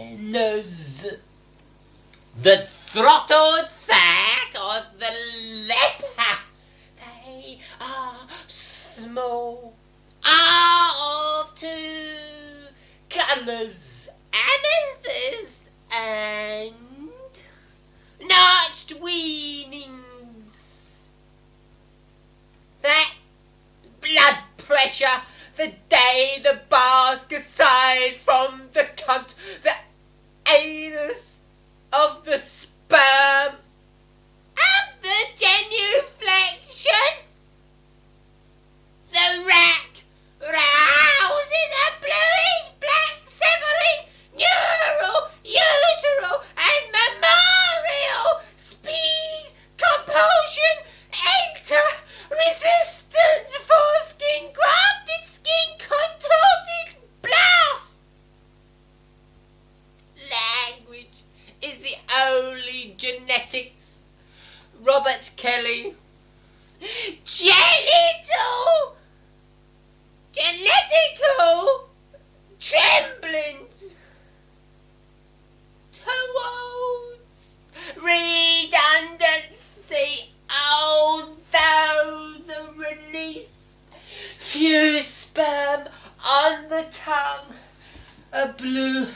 hyenas. The throttled sack of the leper, they are small, are of two colours, amethyst and notched weanings. That blood pressure, the day the bars aside from the cunt, the anus of the sperm, and the genuflection, the rat rouses a bluish black severing neural, uteral and memorial speed, compulsion, enter, resistance, foreskin, grafted skin, contorted blouse. Language is the only genetics. Robert Kelly. Genital, genetical tremblings towards redundancy, although the release, fused sperm on the tongue, a blue,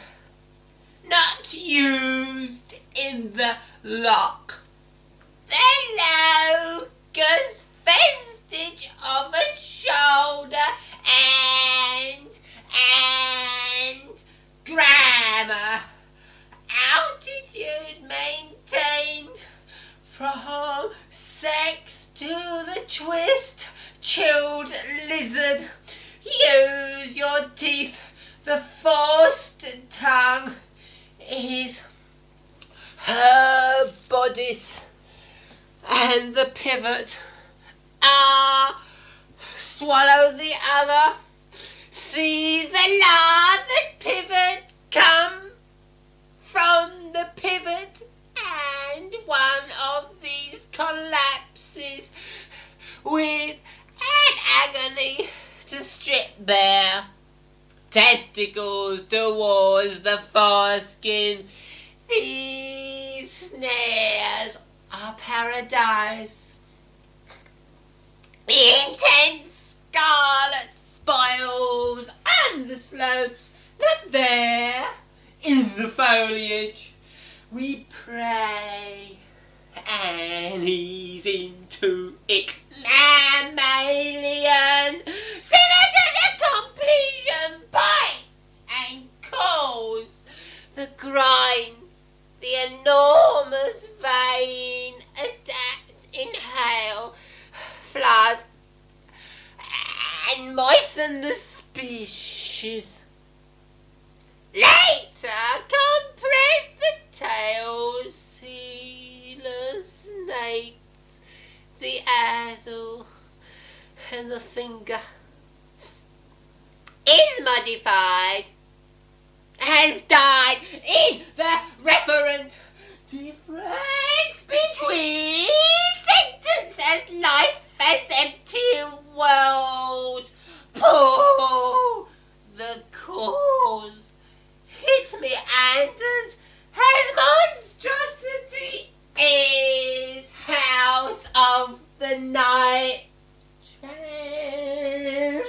not used in the lock. The locus vestige of a shoulder and grammar. Altitude maintained from sex to the twist, chilled lizard. Use your teeth, the forced tongue is her bodice, and the pivot. Swallow the other. See the larva pivot come from the pivot, and one of these collapses with an agony to strip bare testicles towards the foreskin. These snares are paradise. The intense scarlet spoils on the slopes, not there in the foliage. We pray and ease into it. Mammalian synergetic completion bite and cause the grind, the enormous vein adapt, inhale, flood and moisten the species. Later compress the tail, sealer snakes, the addle and the finger is modified, has died in the referent difference between sentences, life as empty world. Pull the cause. Hit me, Anders, has monstrosity is house of the night.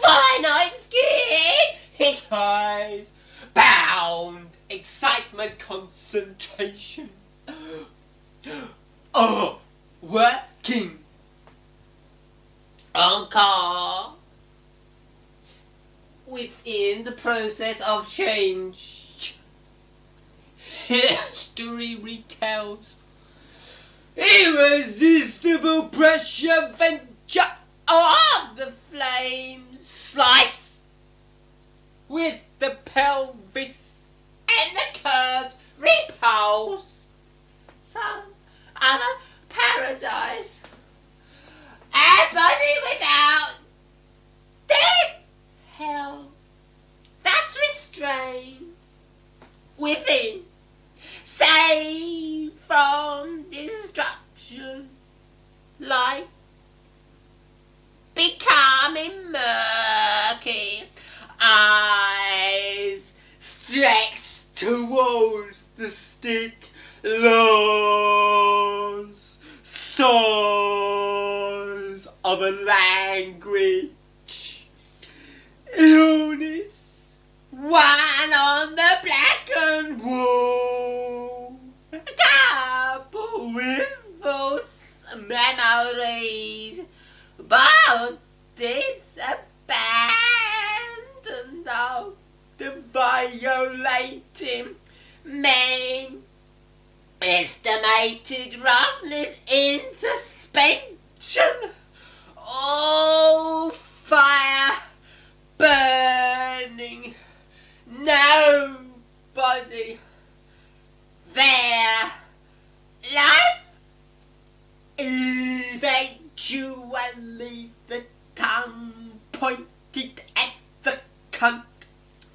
Finite skin, it hides, bound, excitement, concentration. Oh, working. Encore. Within the process of change, history retells irresistible pressure venture of the flames, slice with the pelvis and the curved repulse. Some other paradise, a body without death, hell, thus restrained within, saved from destruction, life becoming murky, eyes strange was the stick laws, saws of a language, illness, one on the blackened wall, couple with false memories, but disabandoned of the violating men, estimated roughness in suspension, all fire burning, nobody there, life eventually the tongue pointed at the cunt,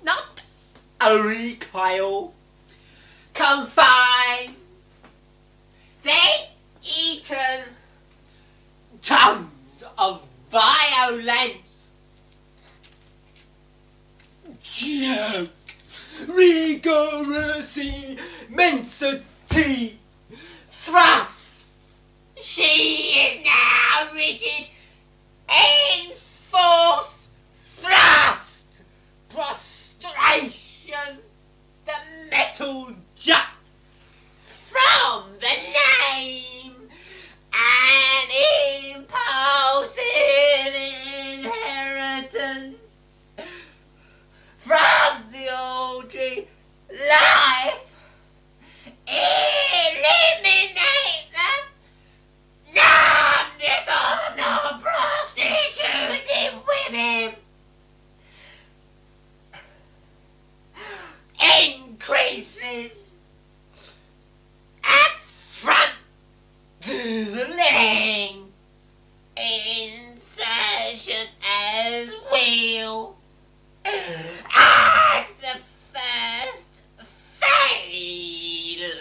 not a recoil, confined, they eaten tons of violence, joke, rigorous immensity, thrust, she is now rigid, enforced thrust, prostration, the metal juts from the name, an impulsive inheritance from the orgy life, eliminate the numbness of the prostituted women, increases affront to the living, insertion as will, as the first failures,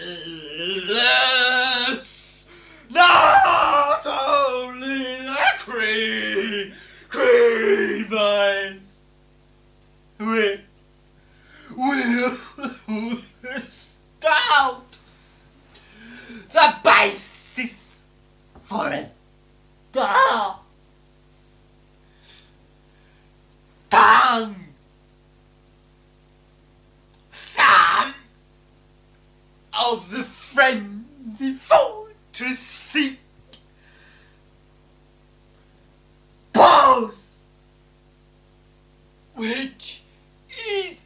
not only the grievance which will stout the basis for it. Tongue, some of the frenzy fortress seek, pulse, which is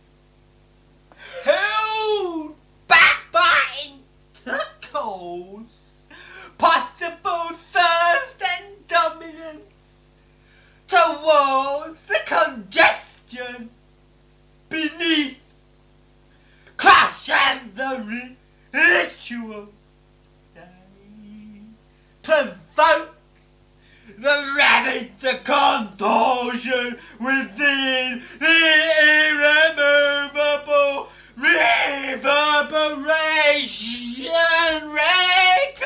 held back by intercourse, possible thirst and dominance towards the congestion beneath, crush and the ritual, provoke the ravage, the contortion within the irremovable reverberation, recurrent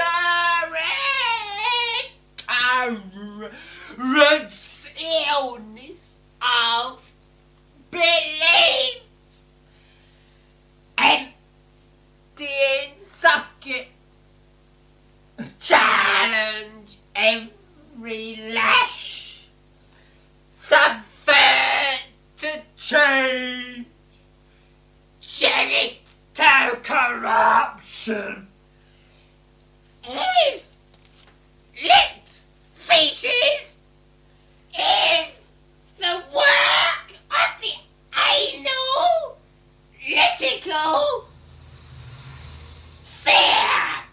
illness of belief, emptying socket, challenge every lash, subvert to change, genital corruption, is lit feces, is the work of the anal litical fear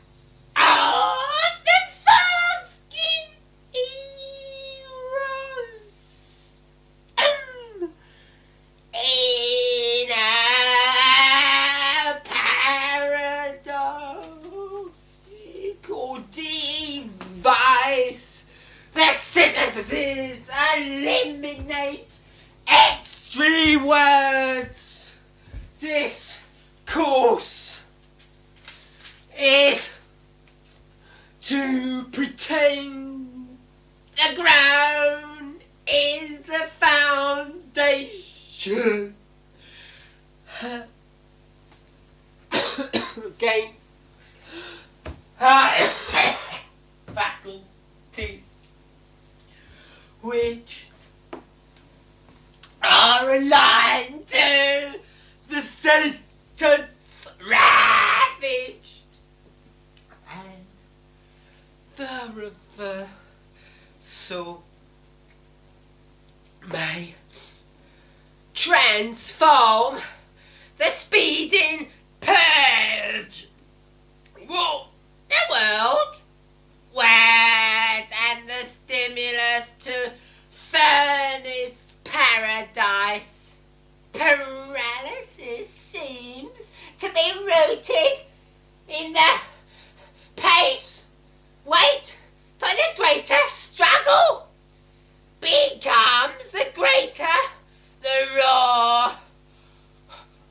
of the fucking eros. In a paradoxical device, the citizens eliminate extreme words. This course is to pretend the ground is the foundation. against her faculties, which are aligned to the sentence ravaged, and the reversal may transform the speeding purge. Whoa, the world, words and the stimulus to furnace paradise. Paralysis seems to be rooted in the pace, wait for the greater struggle, becomes the greater the roar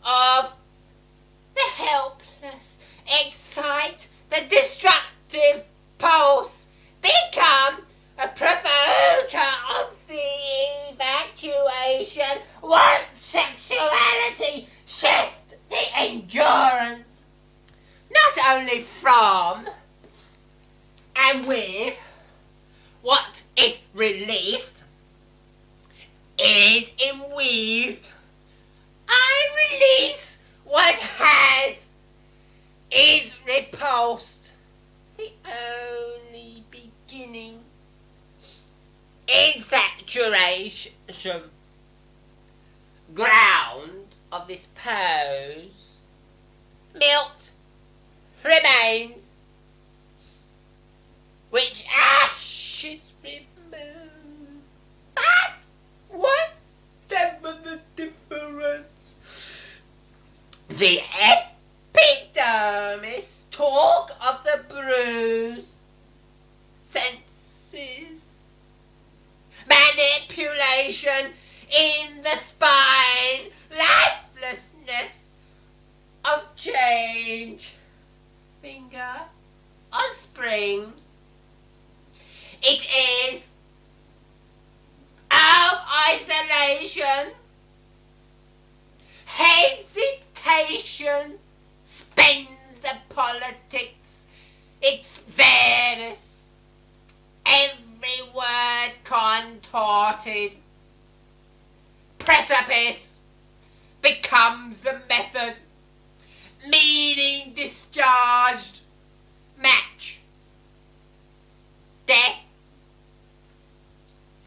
of the helpless, excite the destructive pulse, become a provoker of the evacuation, once sexuality shift the endurance, not only from and with what is released, is imweaved. I release what has, is repulsed, the only beginning in saturation ground of this pose. Milk remains, which ashes remove. But whatever the difference, the epidermis talk of the bruised senses, manipulation in the spine, lifelessness of change, finger on spring. It is of isolation, hesitation spends the politics, its fairness, every word contorted. Precipice becomes the method, meaning discharged, match, death,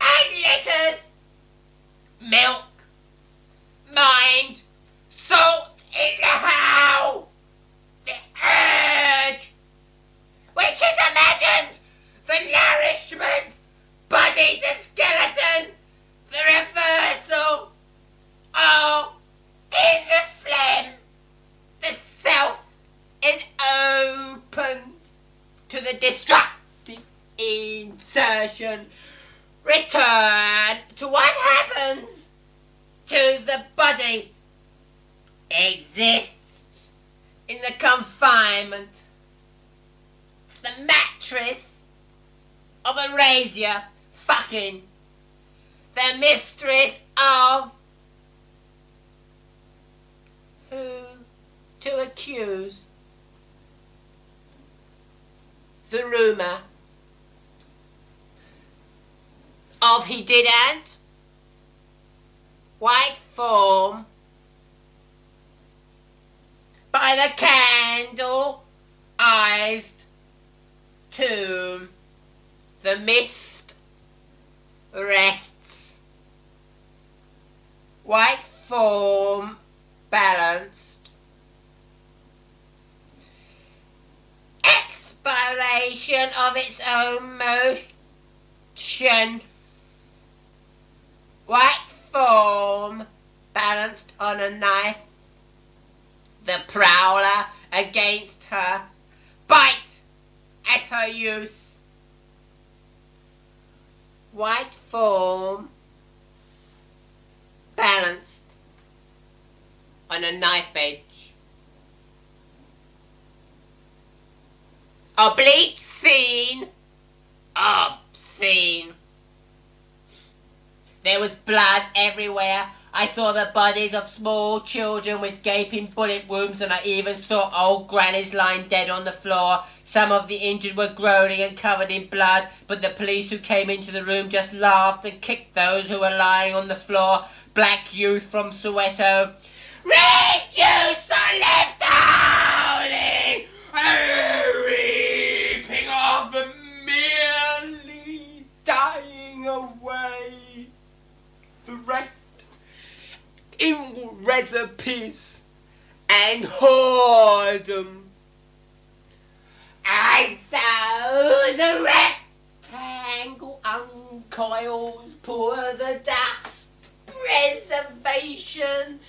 and litters, milk, mind, salt in the how, the urge, which is imagined, the nourishment, body to skeleton, the reversal, all in the phlegm, the self is open to the destructive insertion. Return to what happens to the body, exists in the confinement, the mattress of a razor, fucking the mistress of who to accuse, the rumour of he didn't, white form, by the candle eyes tomb, the mist rests, white form balanced, expiration of its own motion, white form balanced on a knife, the prowler against her, bite at her use, white form balanced on a knife edge. Oblique scene, obscene. There was blood everywhere, I saw the bodies of small children with gaping bullet wounds, and I even saw old grannies lying dead on the floor. Some of the injured were groaning and covered in blood, but the police who came into the room just laughed and kicked those who were lying on the floor. Black youth from Soweto. Reduce or left howling, reaping of merely dying away. The rest in recipes and whoredom. And so the rectangle uncoils, pour the dust. Preservation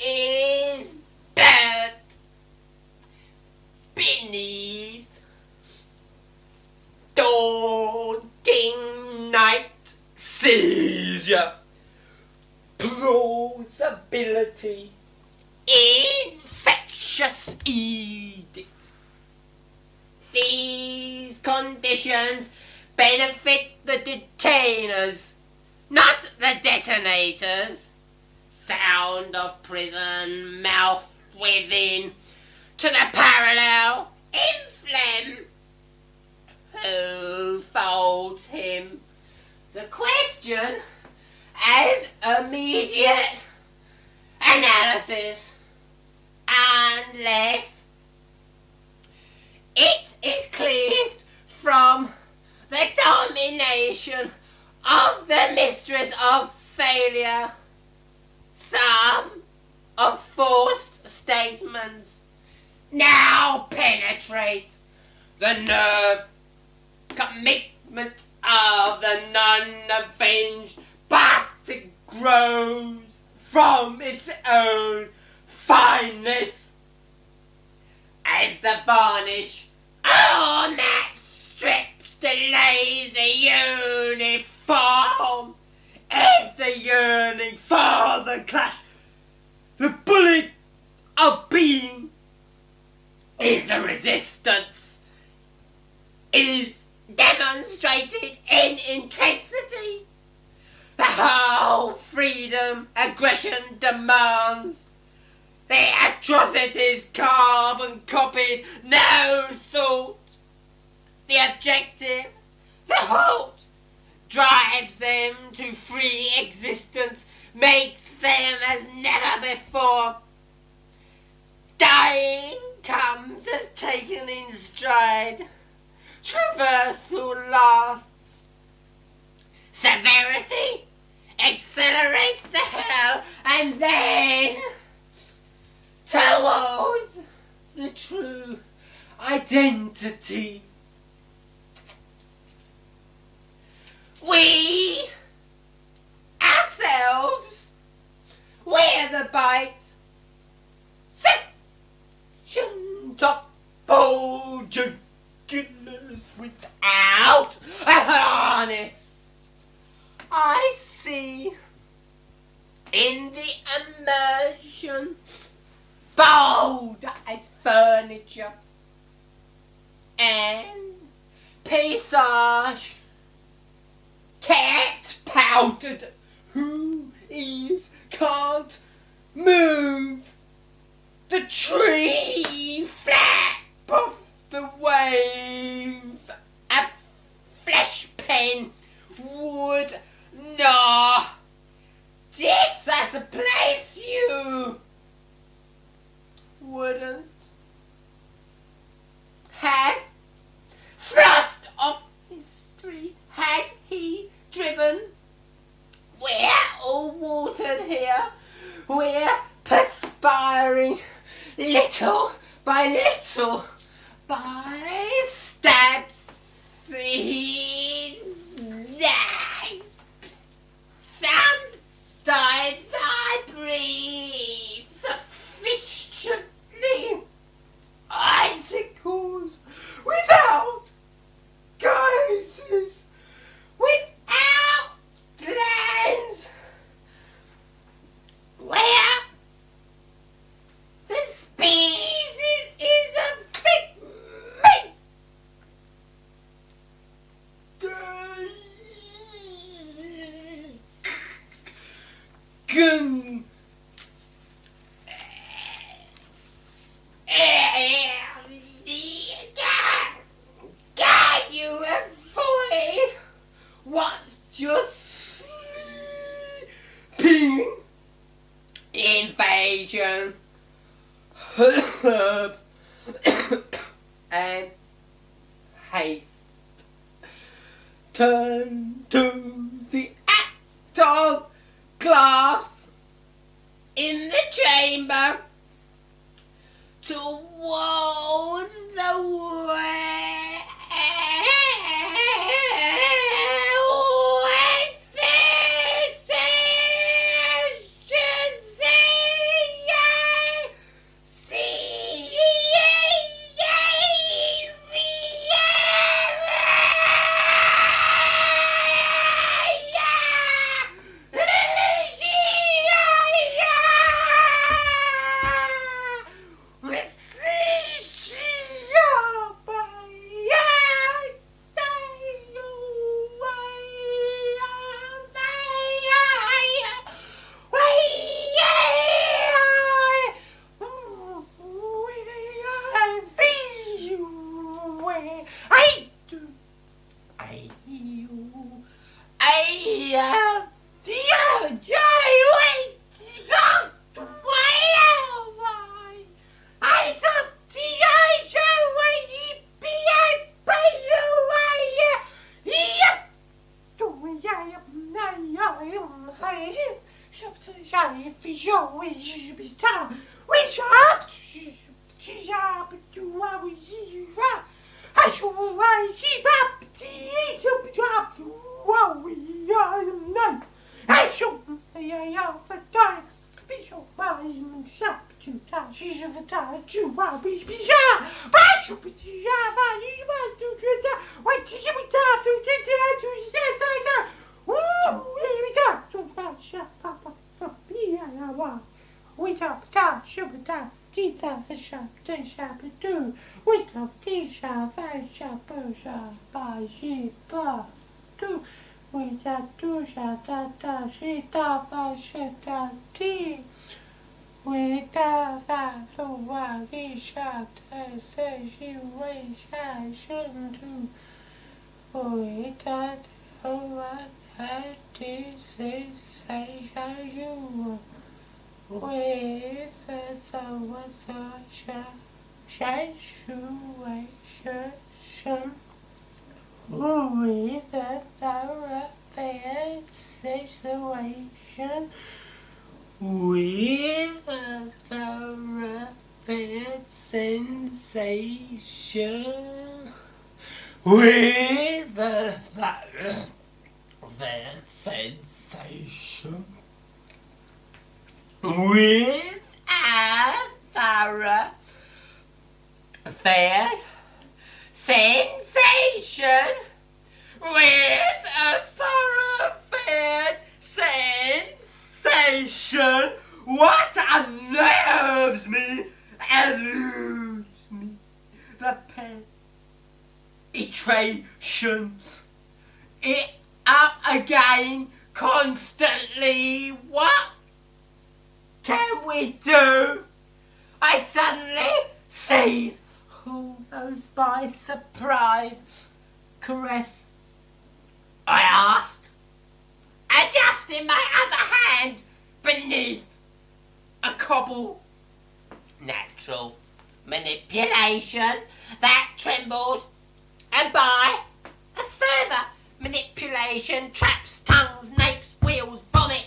is burnt beneath daunting night seizure. Plausibility, infectious edict. These conditions benefit the detainers, not the detonators. Sound of prison, mouth within, to the parallel, in phlegm. Who folds him? The question as immediate analysis, unless it is cleaved from the domination of the mistress of failure. Some of forced statements now penetrate the nerve commitment of the non-avenged, but it grows from its own fineness as the varnish on that strips the lazy uniform. As the yearning for the clash, the bullet of being is the resistance, is demonstrated in intensity. The whole freedom aggression demands. The atrocities carbon copied, no thought. The objective, the halt, drives them to free existence, makes them as never before. Dying comes as taken in stride. Traversal lasts. Severity accelerates the hell, and then towards the true identity. We, ourselves, wear the bite. Section top bulging without a harness. I see in the immersion bold as furniture and paysage. Cat pouted, who is can't move. The tree flap of the wave, a flesh pen would gnaw. This as a place you wouldn't have. Thrust of history had he driven. We're all watered here. We're perspiring little by little by steps. Sometimes I breathe sufficiently. Icicles without guises, without plans. Where the species is a figment. Gun and haste. Turn to the act of glass in the chamber towards the way. With a thoroughfare sensation. With a thoroughfare sensation. With a thoroughfare sensation. What unnerves me eludes me. The penetration. It up again constantly. What can we do? I suddenly seize, who knows, by surprise, caress. I asked, adjusting my other hand beneath a cobble. Natural manipulation that trembled, and by a further manipulation traps tongues, napes, wheels, vomit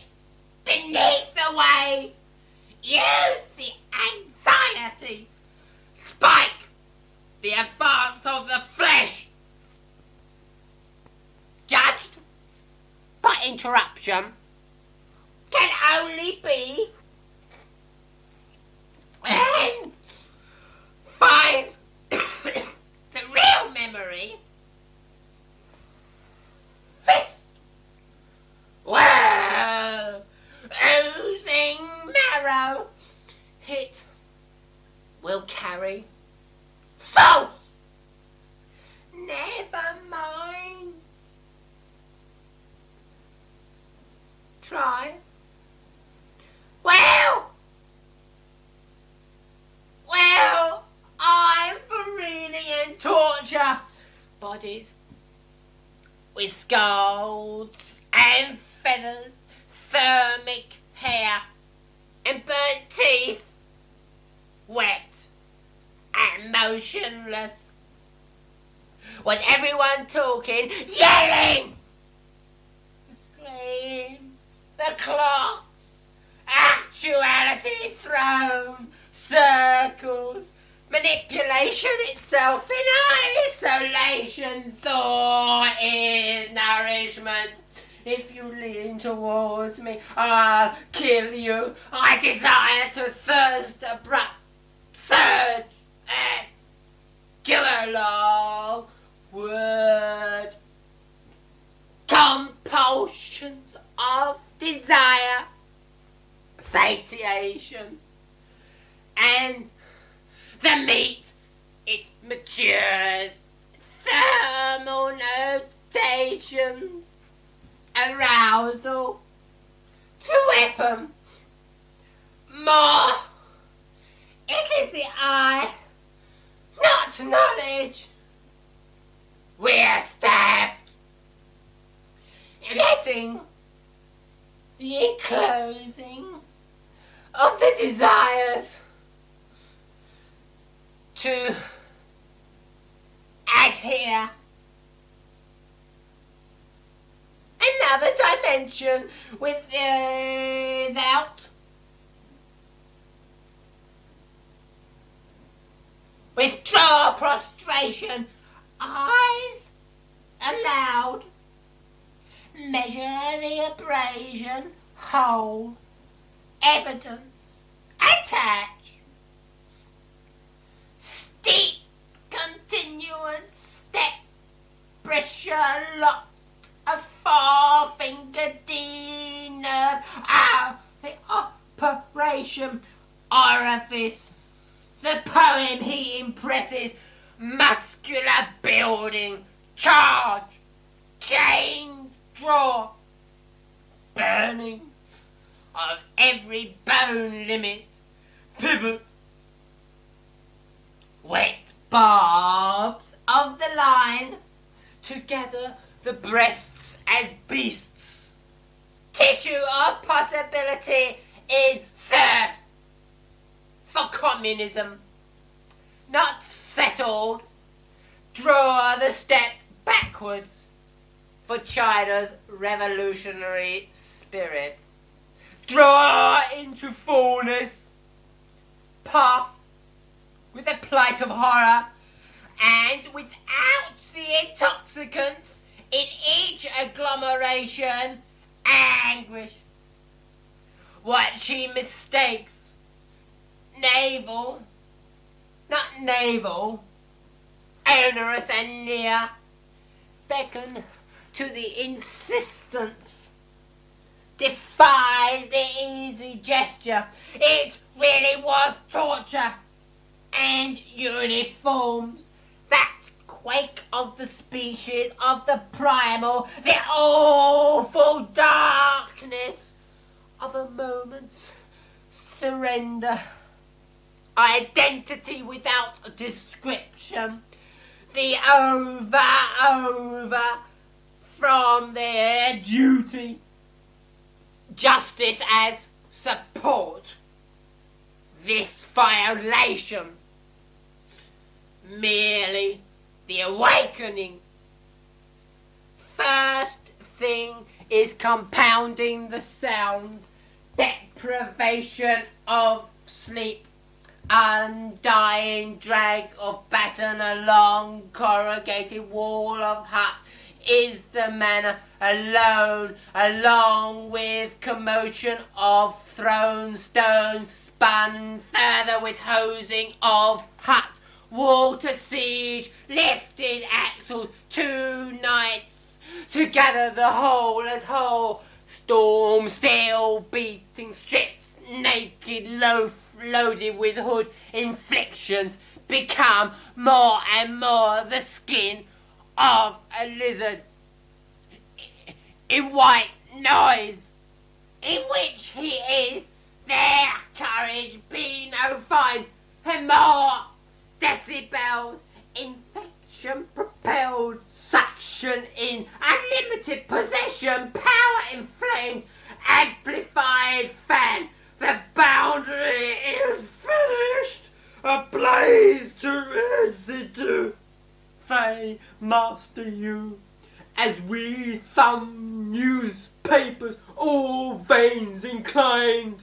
beneath the way. Use the anxiety, spike the advance of the flesh. Judged by interruption can only be and find the real memory. Fist. Well, oozing marrow. Hit will carry. False. Never mind. Try. Well, I'm for reading and torture. Bodies with scalds and feathers, thermic hair and burnt teeth, wet and motionless Was everyone talking, yelling? The scream, the clocks, actuality thrown, circles, manipulation itself in isolation. Thought is nourishment. If you lean towards me, I'll kill you. I desire to thirst, abrupt surge, dialogue, word, compulsions of desire, satiation, and the meat, it matures, thermal notations, arousal, to weapon, more, it is the eye, not knowledge, we're stabbed, letting the enclosing of the desires to adhere. Another dimension without withdraw prostration, eyes allowed, measure the abrasion, hold, evidence, attach, steep, continuous step, pressure lock, a forefinger D-nerve, the operation orifice, the poem he impresses, muscular building, charge, change, draw, burning of every bone limit, pivot, wet barbs of the line, together the breasts as beasts, tissue of possibility in thirst for communism, not settled, draw the step backwards for China's revolutionary spirit, draw into fullness, path with a plight of horror, and without the intoxicants in each agglomeration, anguish. What she mistakes, navel, not navel, onerous and near, beckon to the insistence, defies the easy gesture. It really was torture, and uniforms that quake of the species of the primal, the awful darkness of a moment's surrender, identity without description, the over from their duty, justice as support, this violation, merely the awakening. First thing is compounding the sound, deprivation of sleep, undying drag of baton along corrugated wall of hut is the manner alone, along with commotion of thrown stones spun further with hosing of hut, water siege, lifted axles, 2 nights to gather the whole as whole, storm still beating strips, naked loaf loaded with hood, inflictions become more and more the skin of a lizard, in white noise, in which he is, their courage be no fine, and more decibels, infection propelled, suction in, unlimited possession, power inflamed, amplified fan, the boundary is finished, a blaze to residue, they master you, as we thumb newspapers, all veins inclined,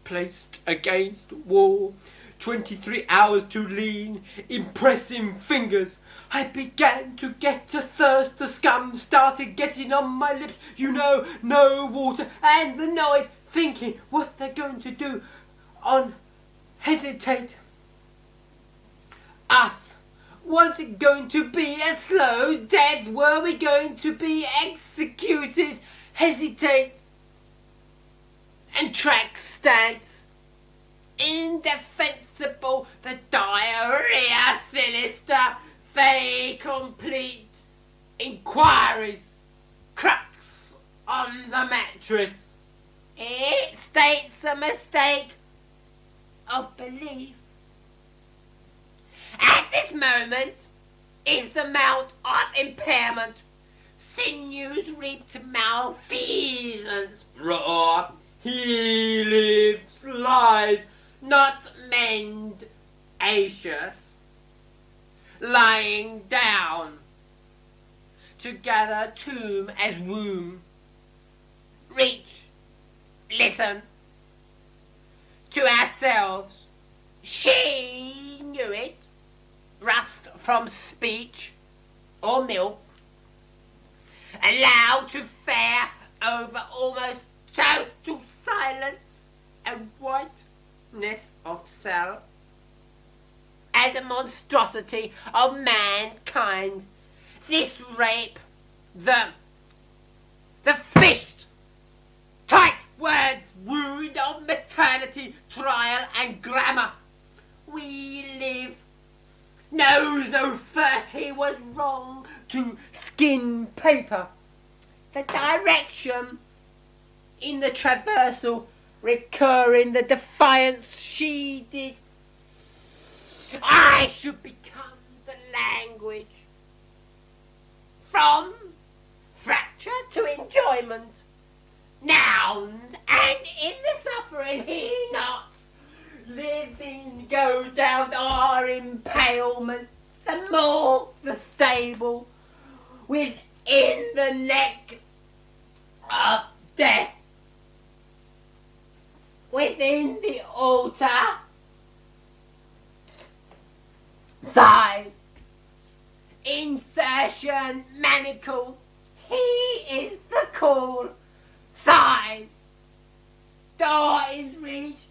placed against wall, 23 hours to lean, impressing fingers. I began to get a thirst, the scum started getting on my lips, you know, no water, and the noise, thinking what they're going to do on hesitate. Us, was it going to be a slow death? Were we going to be executed? Hesitate, and track stands indefensible, the diarrhea sinister, they complete inquiries, cracks on the mattress. It states a mistake of belief. At this moment is the mount of impairment, sinews reaped malfeasance, raw, he lives, lies, not mendacious, lying down, to gather tomb as womb, reach, listen, to ourselves, she knew it, rust from speech or milk, allowed to fare over almost total silence and whiteness of cell, as a monstrosity of mankind, this rape, the fist, tight words, wound of maternity, trial and grammar. We live, knows no thirst, he was wrong to skin paper. The direction in the traversal, recurring the defiance she did. I should become the language, from fracture to enjoyment, nouns, and in the suffering he nots, living go down our impalement, the more the stable, within the neck of death, within the altar, thighs, insertion, manacle, he is the call, thighs, door is reached,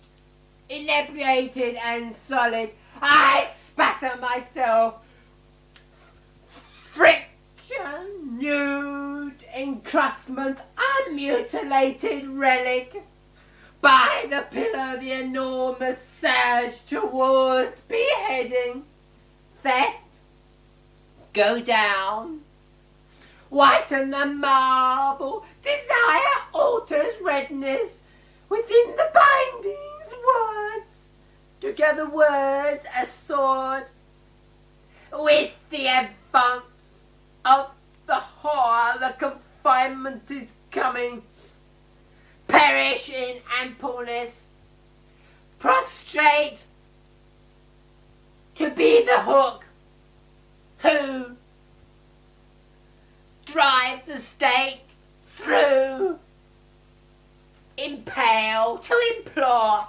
inebriated and solid, I spatter myself, friction, nude, encrustment, unmutilated relic, by the pillar the enormous surge towards beheading, theft, go down, whiten the marble, desire alters redness, within the bindings words, together words a sword, with the advance of the horror the confinement is coming, perish in ampleness, prostrate, to be the hook, who drive the stake through, impale, to implore,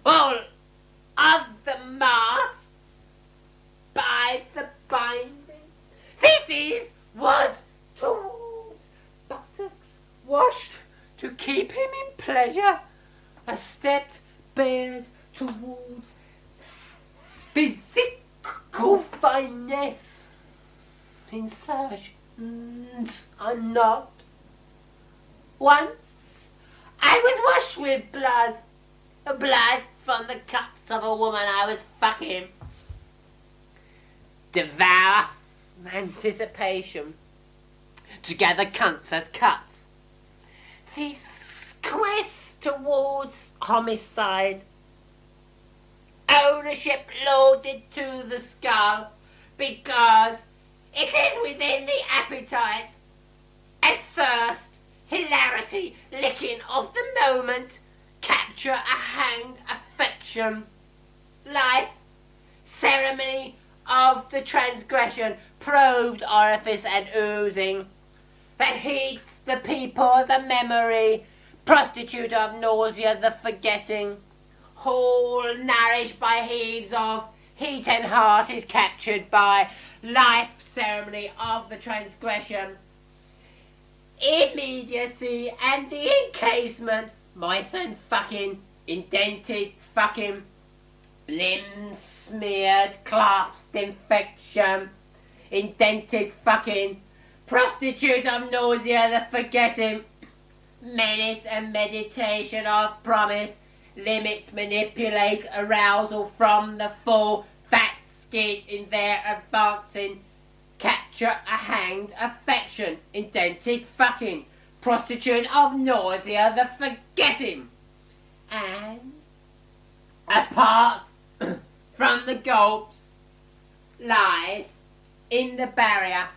all of the mass by the binding. This was towards buttocks washed to keep him in pleasure, a step bears towards physical fineness. Insertions are not. Once I was washed with blood from the cups of a woman I was fucking. Devour anticipation, together cunts as cuts. This quest towards homicide, ownership loaded to the skull, because it is within the appetite, as thirst, hilarity, licking of the moment, capture a hanged affection, life, ceremony of the transgression, probed orifice and oozing, that heats the people the memory, prostitute of nausea the forgetting, whole nourished by heaves of heat and heart is captured by life ceremony of the transgression, immediacy and the encasement, moistened fucking, indented fucking, limbs smeared, clasped infection, indented fucking, prostitute of nausea the forgetting, menace and meditation of promise, limits manipulate arousal from the full fat skid in their advancing, capture a hanged affection, indented fucking, prostitute of nausea the forgetting, and apart from the gulps lies in the barrier,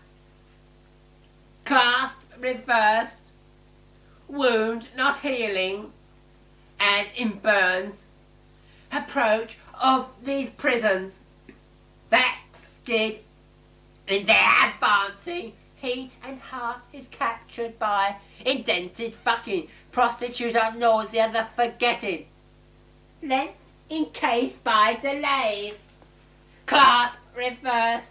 clasped reversed, wound not healing, as in burns, approach of these prisons, that skid in their advancing, heat and heart is captured by indented fucking, prostitute of nausea the forgetting, length encased by delays, clasp reversed,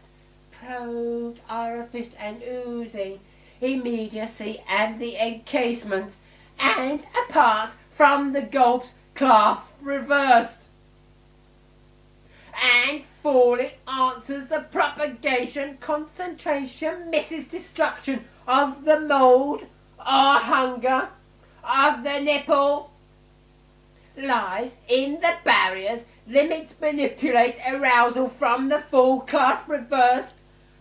probed orifice and oozing, immediacy and the encasement, and apart from the gulps clasp reversed, and fully answers the propagation, concentration, misses destruction of the mould or hunger of the nipple, lies in the barriers, limits manipulate arousal from the full clasp reversed,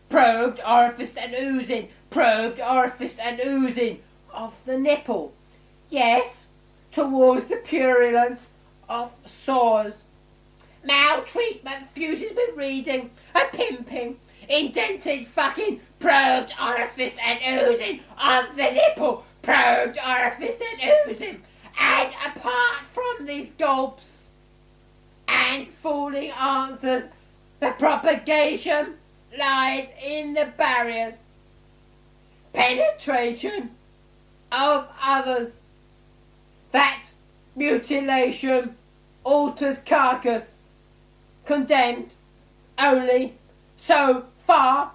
probed orifice and oozing, probed orifice and oozing of the nipple, yes, towards the purulence of sores. Maltreatment fuses with reading, a pimping, indented fucking, probed orifice and oozing of the nipple, probed orifice and oozing, and apart from these gulps, and fully answers the propagation lies in the barriers, penetration of others, that mutilation alters carcass, condemned only so far.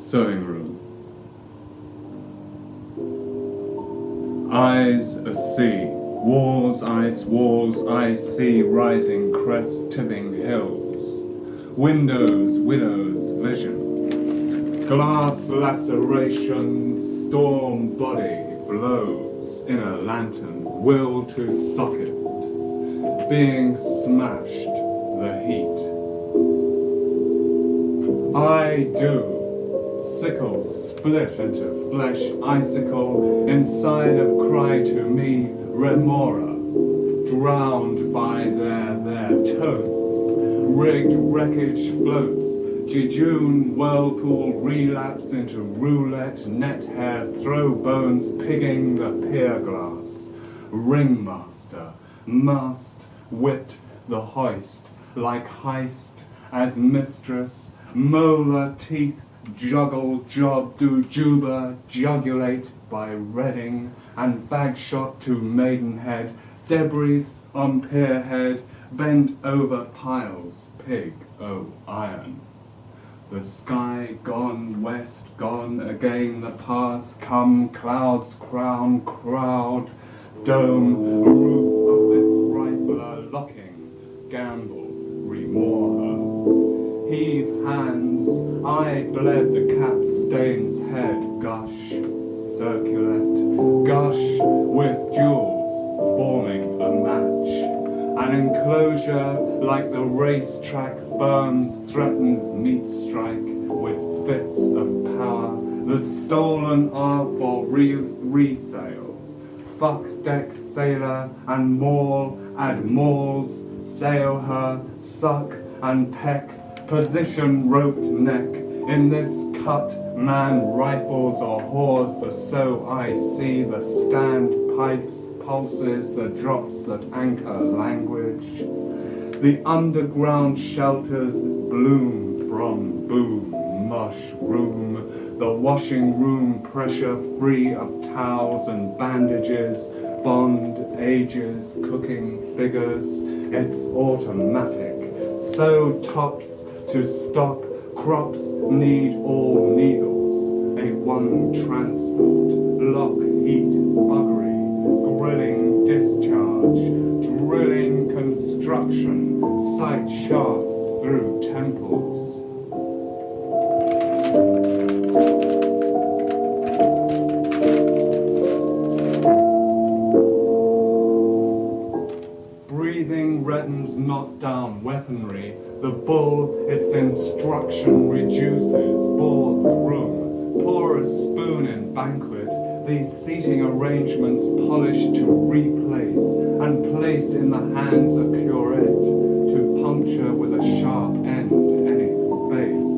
Sewing room. Eyes a sea, walls I see rising crest-tipping hills, windows widow's vision, glass lacerations, storm body blows in a lantern, will to socket, being smashed the heat. I do. Sickle split into flesh icicle, inside of cry to me remora, drowned by their toasts, rigged wreckage floats, jejune whirlpool relapse into roulette, net hair throw bones pigging the pier glass, ringmaster, mast wit the hoist, like heist as mistress, molar teeth, juggle, job, do juba, jugulate by Reading, and bagshot to Maidenhead, debris on pierhead, bent over piles, pig, oh iron. The sky gone west, gone again, the pass come, clouds crown, crowd, dome, roof of this rifler locking, gamble, remore her. Heave hands, I bled the cap-stain's head, gush, circulate, gush with jewels, forming a match. An enclosure like the racetrack burns, threatens meat strike with fits of power. The stolen are for resale. Fuck deck sailor and maul, add mauls, sail her, suck and peck, position roped neck. In this cut, man rifles or whores, the so I see, the stand pipes, pulses, the drops that anchor language. The underground shelters bloom from boom, mushroom. The washing room pressure free of towels and bandages, bond ages, cooking figures. It's automatic. So tops to stop, crops need all needles. A one transport, lock, heat, buggery, grilling, discharge, drilling, construction, sight shafts through temples. Breathing reddens not down weaponry. The bull its instruction reduces, boards room. Pour a spoon in banquet. These seating arrangements polished to replace and placed in the hands of curate to puncture with a sharp end any space.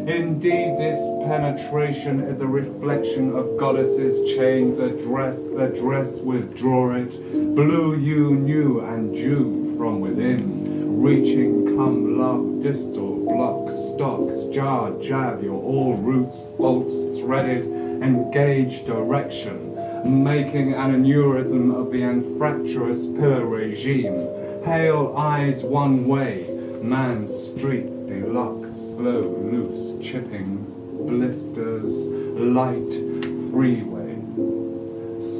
Indeed, this penetration is a reflection of goddesses chained the dress withdraw it, blue you new and dew from within, reaching come love distal block stocks jar jab your all roots bolts threaded engage direction, making an aneurysm of the anfractuous pillar regime. Hail eyes one way, man's streets deluxe, slow loose chippings, blisters, light freeways.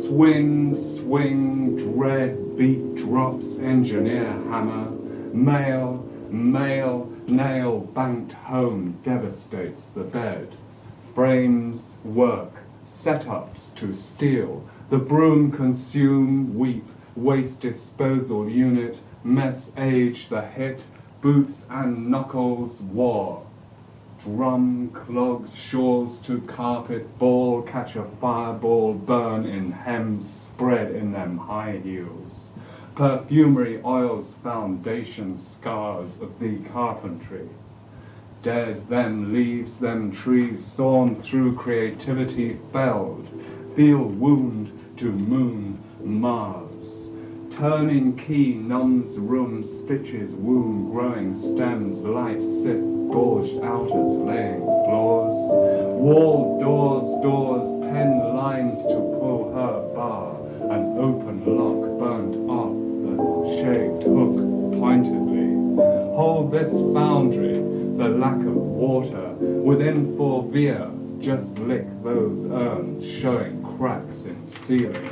Swing, swing, dread, beat drops, engineer hammer, mail, nail banked home devastates the bed. Frames work, setups to steal, the broom consume, weep, waste disposal unit, mess age the hit, boots and knuckles war. Drum clogs, shawls to carpet, ball, catch a fireball, burn in hems, spread in them high heels. Perfumery oils foundation scars of the carpentry. Dead, them leaves, them trees, sawn through creativity, felled. Feel wound to moon, Mars. Turning key numbs room, stitches, womb, growing stems, life cysts, gorged outers, laying floors. Wall, doors, pen lines to pull her bar. An open lock burnt off the shaved hook pointedly. Hold this boundary. The lack of water within forbear, just lick those urns showing cracks in ceiling.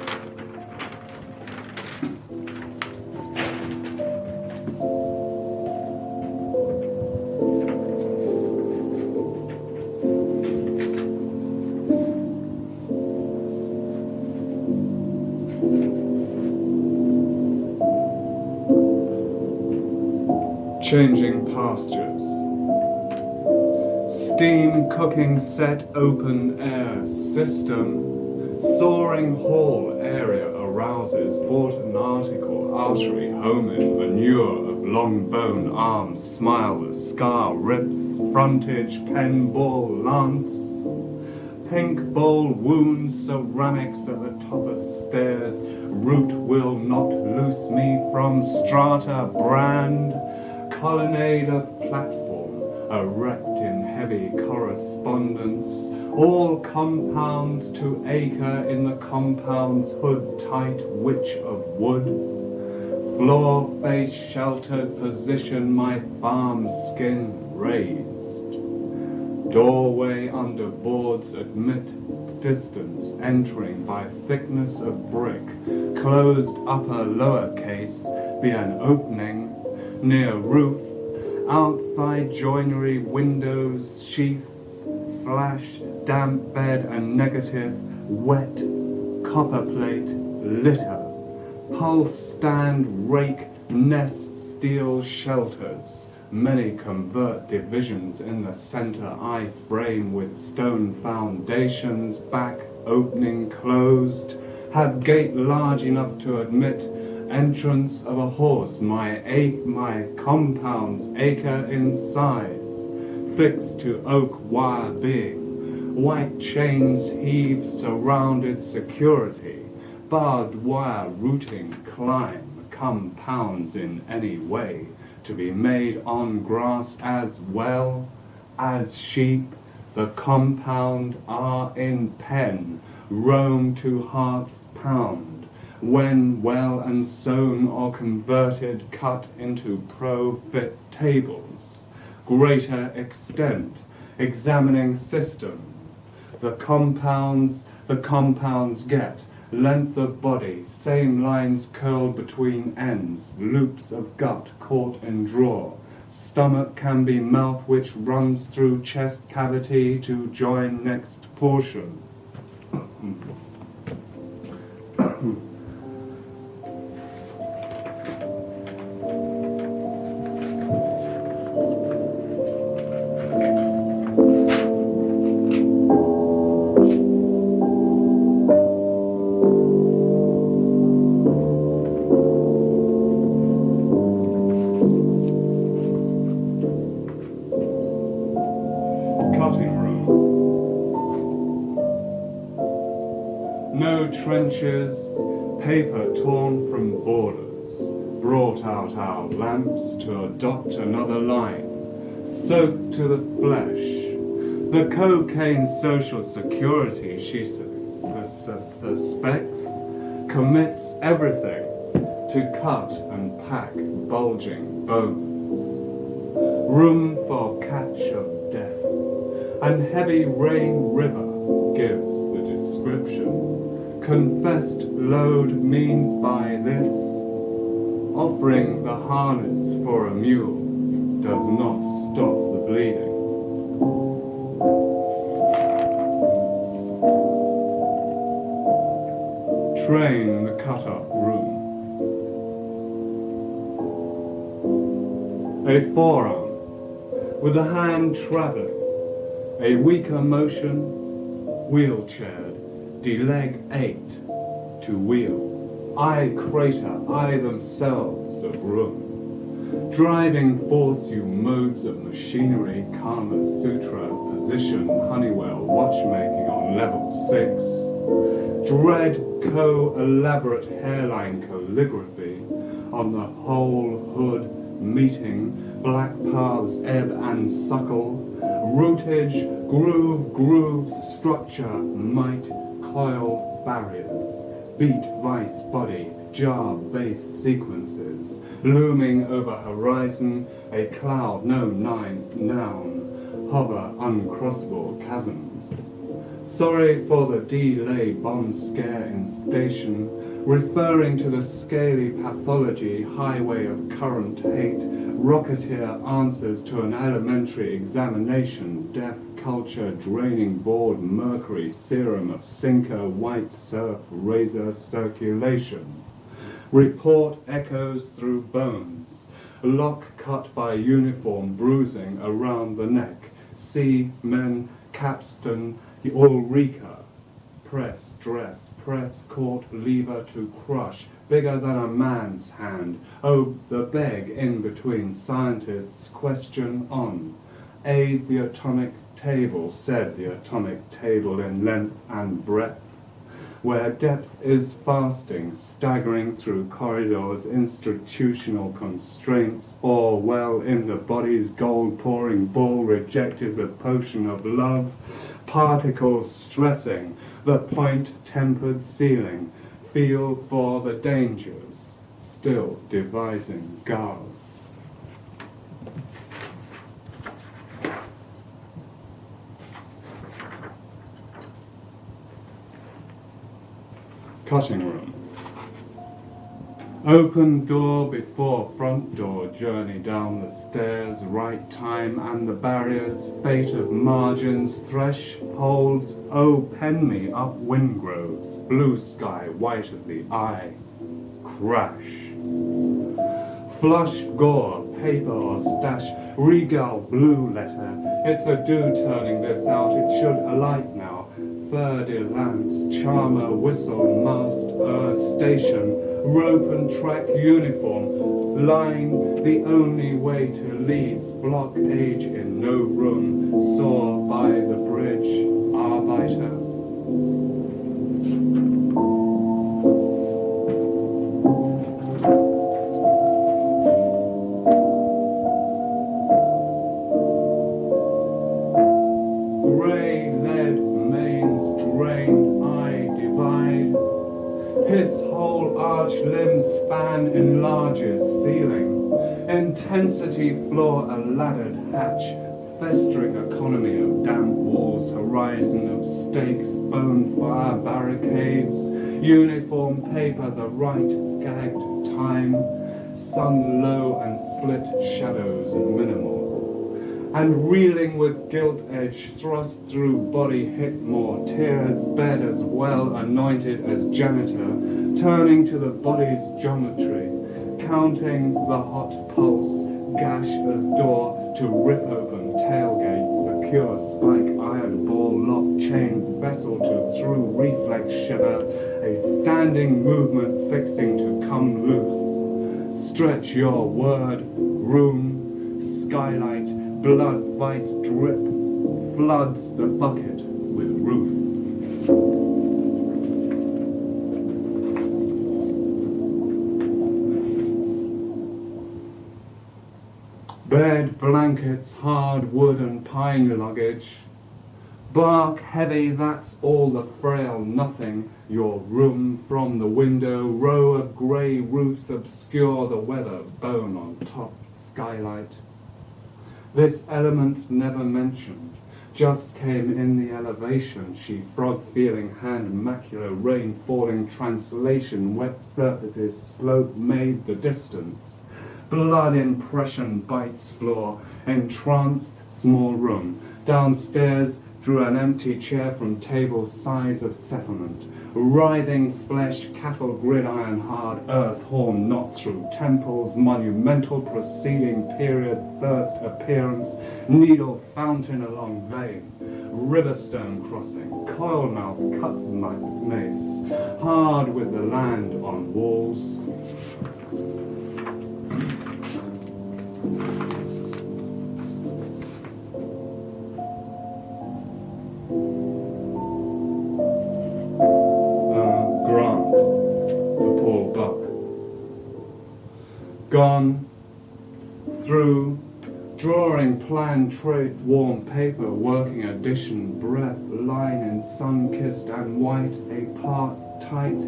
Changing pastures. Steam cooking set open air system. Soaring hall area arouses. Bought an article, artery, homin, manure of long bone arms, smile, the scar, rips, frontage, pen ball, lance. Pink bowl wounds, ceramics at the top of stairs. Root will not loose me from strata brand. Colonnade of platform, erect in heavy correspondence, all compounds to acre in the compound's hood tight witch of wood. Floor face sheltered position, my farm skin raised. Doorway under boards admit distance, entering by thickness of brick. Closed upper lower case be an opening. Near roof, outside joinery, windows, sheaths, flash, damp bed and negative, wet, copper plate, litter, pulse stand, rake, nest, steel shelters. Many convert divisions in the center I-frame with stone foundations, back opening closed, have gate large enough to admit entrance of a horse, my compound's acre in size, fixed to oak wire being, white chains heave surrounded security, barbed wire routing climb, compounds in any way, to be made on grass as well as sheep, the compound are in pen, roam to heart's pound, when well and sown or converted, cut into profit tables, greater extent, examining system, the compounds get, length of body, same lines curled between ends, loops of gut caught in drawer. Stomach can be mouth which runs through chest cavity to join next portion. Trenches, paper torn from borders, brought out our lamps to adopt another line, soaked to the flesh. The cocaine social security she suspects commits everything to cut and pack bulging bones. Room for catch of death, and heavy rain river gives the description. Confessed load means by this, offering the harness for a mule does not stop the bleeding. Train the cut-up room. A forearm, with a hand travelling, a weaker motion, wheelchaired, de-leg 8 to wheel, eye crater, eye themselves of room. Driving force you modes of machinery, Kama Sutra, position, Honeywell, watchmaking on level 6. Dread co-elaborate hairline calligraphy on the whole hood meeting, black paths ebb and suckle, rootage, groove, structure, might, coiled barriers, beat, vice, body, jar, bass sequences, looming over horizon, a cloud, no noun, hover uncrossable chasms. Sorry for the delay bomb scare in station, referring to the scaly pathology, highway of current hate, rocketeer answers to an elementary examination, deaf culture, draining board, mercury, serum of sinker, white surf, razor circulation. Report echoes through bones, lock cut by uniform, bruising around the neck, see men, capstan, Ulrika, press, dress, press, caught, lever to crush, bigger than a man's hand. Oh, the beg in between scientists, question on. Aid the atomic table, said the atomic table in length and breadth, where depth is fasting, staggering through corridors, institutional constraints, or well in the body's gold-pouring ball, rejected the potion of love, particles stressing, the point-tempered ceiling, feel for the dangers, still devising guards. Cutting room. Open door before front door, journey down the stairs, right time and the barriers, fate of margins, thresholds, oh pen me up windgroves, blue sky, white of the eye, crash. Flush gore, paper or stash, regal blue letter, it's a do turning this out, it should alight now, fleur de lance, charmer, whistle, mast, station, rope and track uniform, line the only way to Leeds, block age in no room, saw by the bridge, Arbeiter. Grey lead mains drain, I divide. His whole arch limb span enlarges ceiling. Intensity floor a laddered hatch. Festering economy of damp walls. Horizon of stakes, bone fire barricades. Uniform paper, the right gagged time. Sun low and split shadows minimal. And reeling with gilt edge thrust through body hit more tears, bed as well anointed as janitor, turning to the body's geometry, counting the hot pulse, gash as door to rip open tailgate, secure spike iron ball lock chains vessel to through reflex shiver, a standing movement fixing to come loose. Stretch your word, room, skylight, blood vice drip, floods the bucket with roof. Bed, blankets, hard wood and pine luggage. Bark heavy, that's all the frail nothing. Your room from the window, row of grey roofs obscure the weather, bone on top, skylight. This element never mentioned, just came in the elevation, she frog-feeling hand, macula, rain falling, translation, wet surfaces, slope made the distance. Blood impression bites floor, entranced small room. Downstairs, drew an empty chair from table size of settlement. Writhing flesh, cattle gridiron hard, earth horn not through temples, monumental proceeding period, thirst appearance, needle fountain along vein, riverstone crossing, coil mouth cut mace, hard with the land on walls. Gone, through, drawing plan, trace, warm paper, working addition, breath, line in sun-kissed and white, a part tight,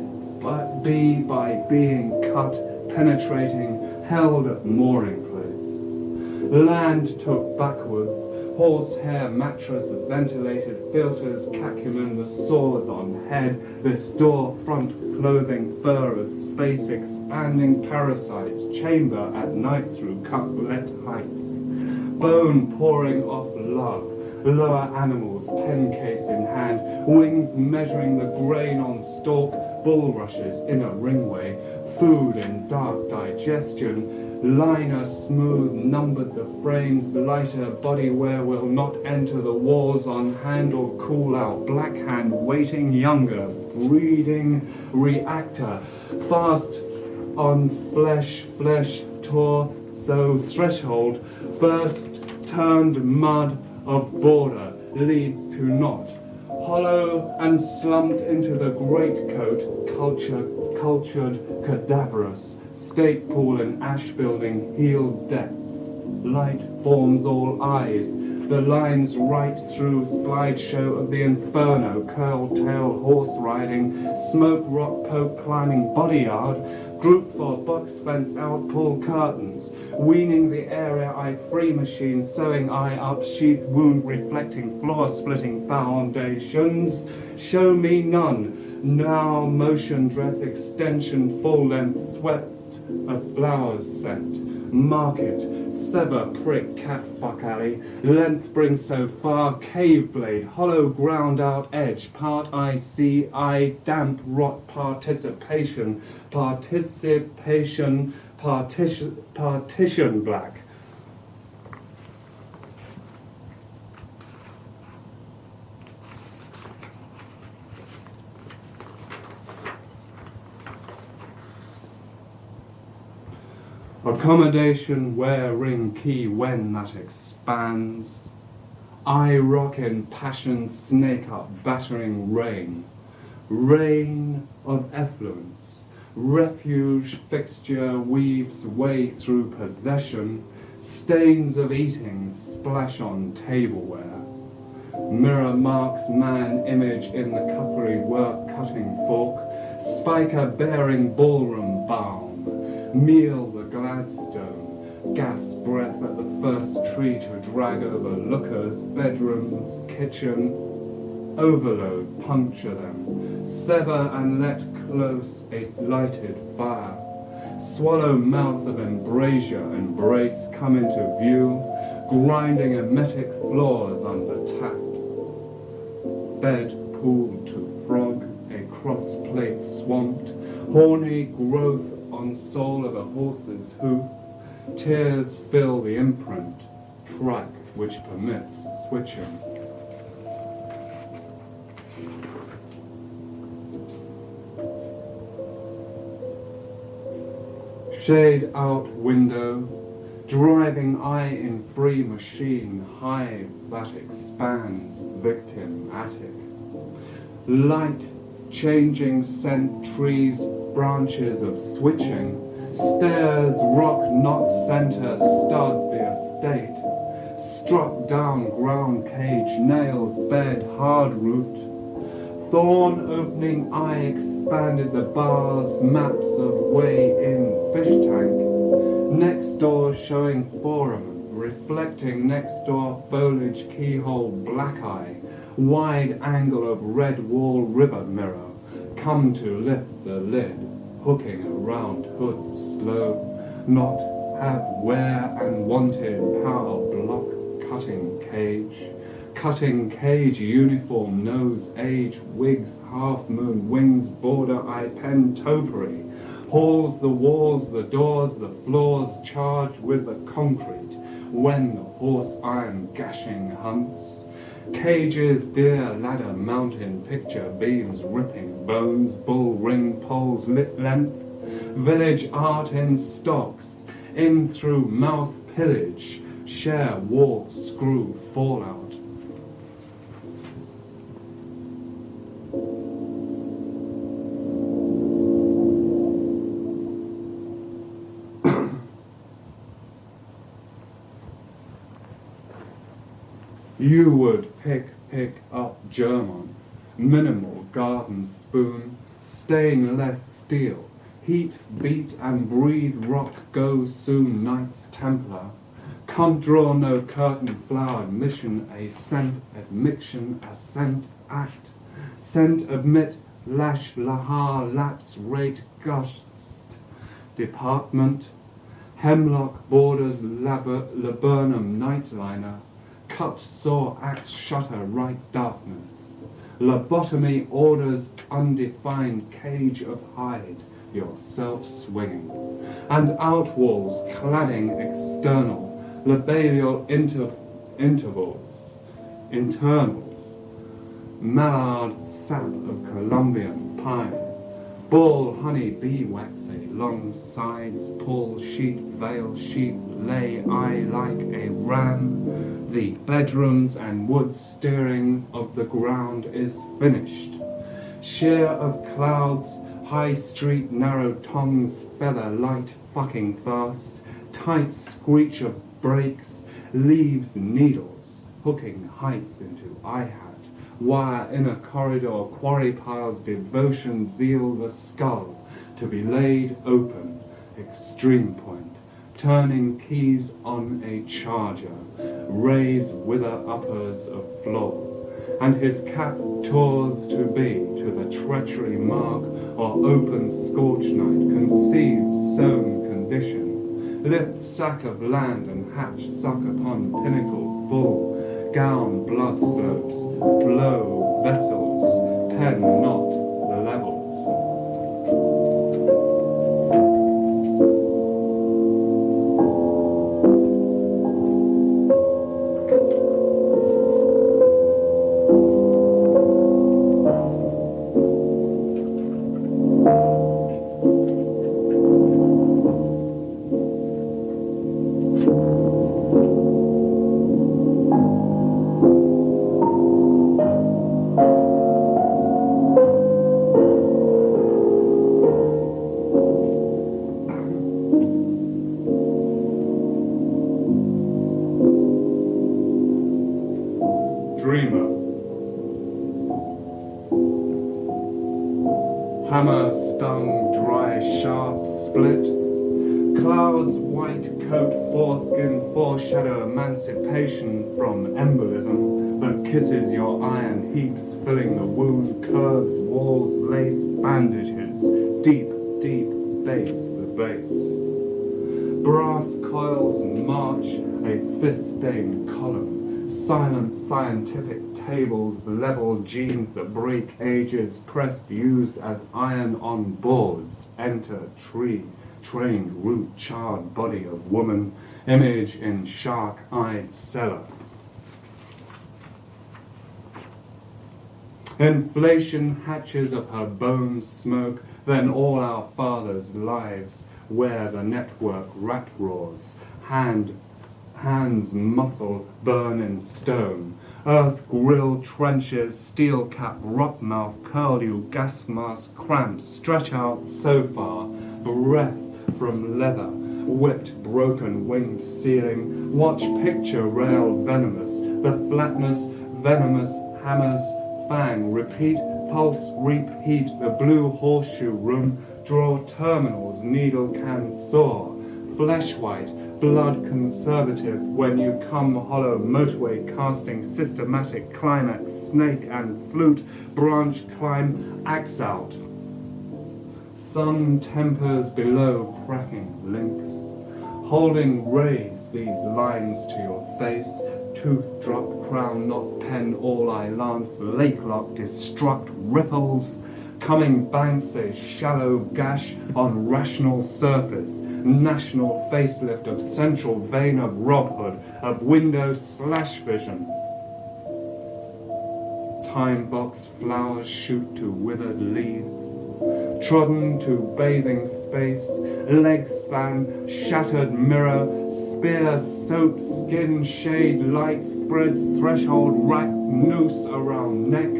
but be by being cut, penetrating, held at mooring place. Land took backwards, horsehair mattress, ventilated filters, cacumen, the sores on head, this door, front, clothing, fur as space, expanding parasites, chamber at night through cutlet heights, bone pouring off love, lower animals, pen case in hand, wings measuring the grain on stalk, bulrushes in a ringway, food in dark digestion, liner smooth, numbered the frames, lighter body wear will not enter the walls on handle, cool out, black hand waiting younger, breeding reactor, fast on flesh, tore, so threshold, burst, turned mud of border, leads to not, hollow and slumped into the greatcoat, cultured, cadaverous, state pool and ash building, healed depths. Light forms all eyes. The lines right through slideshow of the inferno, curl tail horse riding, smoke rock poke climbing bodyard, group for box fence out pull curtains, weaning the area eye free machine, sewing eye up sheath wound reflecting floor splitting foundations. Show me none. Now motion dress extension full length swept a flowers scent. Market, sever, prick, cat fuck alley, length bring so far, cave blade, hollow ground out edge, part I see, I damp rot participation, partition black. Accommodation, where ring key when that expands. I rock in passion, snake up, battering rain. Rain of effluence. Refuge fixture weaves way through possession. Stains of eating splash on tableware. Mirror marks man image in the cutlery work cutting fork. Spiker bearing ballroom balm. Meal the Gladstone, gas breath at the first tree to drag over lookers, bedrooms, kitchen, overload, puncture them, sever and let close a lighted fire, swallow mouth of embrasure, embrace come into view, grinding emetic floors under taps, bed pooled to frog, a cross plate swamped, horny growth on sole of a horse's hoof, tears fill the imprint, track which permits switching. Shade out window, driving eye in free machine, hive that expands, victim attic. Light changing scent trees, branches of switching, stairs rock not center, stud the estate, struck down ground cage, nails bed hard root, thorn opening eye expanded the bars, maps of way in fish tank, next door showing forum, reflecting next door foliage keyhole black eye, wide angle of red wall river mirror, come to lift the lid, hooking around hoods slow, not have wear and wanted power block, cutting cage uniform, nose age, wigs, half moon, wings, border eye, pen topiary, halls, the walls, the doors, the floors charged with the concrete, when the horse iron gashing hunts, cages, deer, ladder, mountain, picture, beams, ripping, bones, bull, ring, poles, lit length, village art in stocks, in through mouth pillage, share, wall, screw, fallout. You would pick up German, minimal garden spoon, stainless steel, heat, beat and breathe, rock, go soon, Knights Templar, can't draw no curtain flower, mission, a scent, admission, assent, act, scent, admit, lash, lahar, lapse, rate, gust, department, hemlock, borders, laburnum, nightliner, cut, saw, axe, shutter, right darkness. Lobotomy, orders, undefined, cage of hide, yourself swinging. And outwalls, cladding, external, labalial intervals, internals, mallard, sap of Colombian pine, ball, honey, bee wax, long sides, pull, sheet, veil, sheep, lay, eye like a ram. The bedrooms and wood steering of the ground is finished. Sheer of clouds, high street, narrow tongues, feather light, fucking fast, tight screech of brakes, leaves, needles, hooking heights into eye-hat, wire inner corridor, quarry piles, devotion, zeal, the skull, to be laid open, extreme point, turning keys on a charger, raise wither uppers of floor, and his cap tours to be to the treachery mark or open scorch night, conceived sown condition, lift sack of land and hatch suck upon pinnacle full, gown blood slopes, blow vessels, pen not the levels. Dreamer. Hammer stung, dry shaft split. Clouds, white coat, foreskin, foreshadow emancipation from embolism that kisses your iron heaps, filling the wound, curves, walls, lace, bandages, deep, deep base the base. Brass coils march a fist-stained column. Silent scientific tables, level genes that break ages, pressed, used as iron on boards. Enter tree, trained root, charred body of woman, image in shark-eyed cellar. Inflation hatches of her bones smoke, then all our fathers' lives wear the network rat roars, hands muscle burn in stone, earth grill trenches, steel cap, rot mouth, curl you, gas mask, cramps, stretch out so far, breath from leather, whipped broken winged ceiling, watch picture rail venomous, the flatness venomous hammers fang, repeat, pulse, repeat, the blue horseshoe room, draw terminals, needle can soar, flesh white, blood conservative, when you come hollow, motorway casting, systematic climax, snake and flute, branch climb, axe out. Sun tempers below cracking links, holding rays these lines to your face, tooth drop, crown not pen, all I lance, lake lock, destruct, ripples, coming banks a shallow gash on rational surface, national facelift of central vein of Rob Hood, of window slash vision. Time box flowers shoot to withered leaves, trodden to bathing space, leg span, shattered mirror, spear, soap, skin, shade, light spreads, threshold, rack, noose around neck,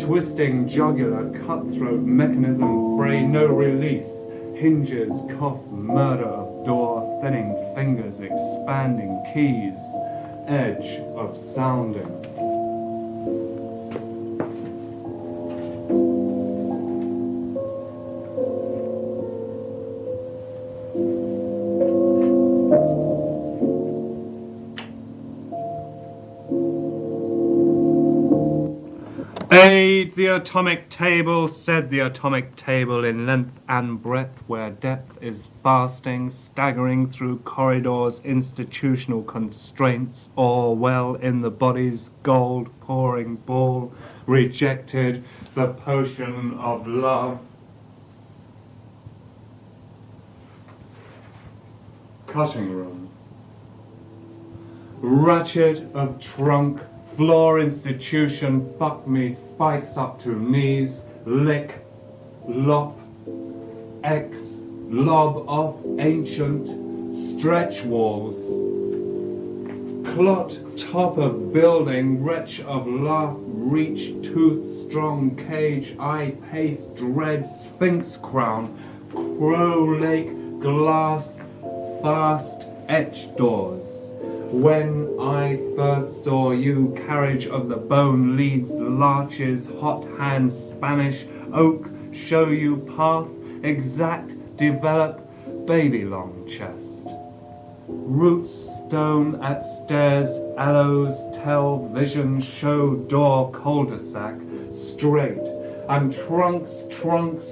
twisting jugular, cutthroat, mechanism fray, no release, hinges, cough, murder of door, thinning fingers, expanding keys, edge of sounding. Aid the atomic table, said the atomic table, in length and breadth, where depth is fasting, staggering through corridors, institutional constraints, or well in the body's gold pouring ball, rejected the potion of love. Cutting room. Ratchet of trunk, floor institution, fuck me, spikes up to knees, lick, lop, X, lob off, ancient, stretch walls, clot, top of building, wretch of laugh, reach, tooth, strong cage, eye, pace, dread, sphinx crown, crow lake, glass, fast, etch doors. When I first saw you, carriage of the bone leads, larches, hot hand, Spanish, oak, show you path, exact, develop, baby long chest. Roots, stone at stairs, Aloes television show door cul-de-sac straight, and trunks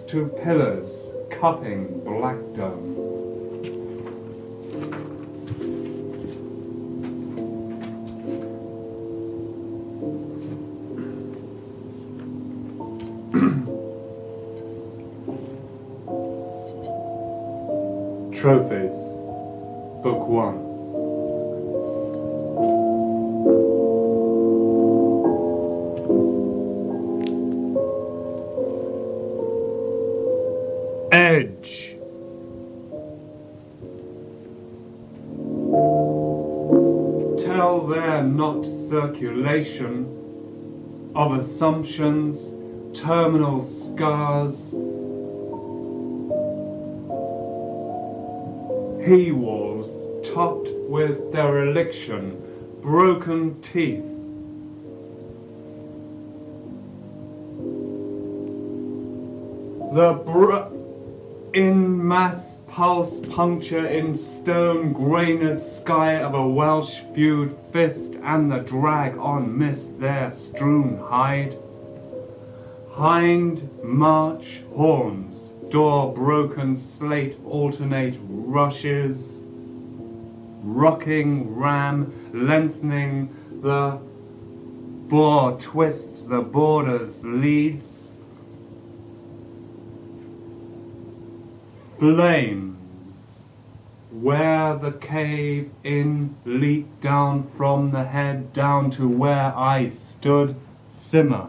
to pillars, cupping Black Dome. Trophies, Book 1. Edge. Tell there not circulation of assumptions, terminal scars, he-walls topped with dereliction, broken teeth, in mass pulse puncture in stone grainous sky of a Welsh feud fist, and the drag on mist there strewn hide. Hind march horns, door broken slate alternate rushes, rocking ram lengthening the bore twists the borders leads. Flames, where the cave in leaped down from the head down to where I stood, simmer.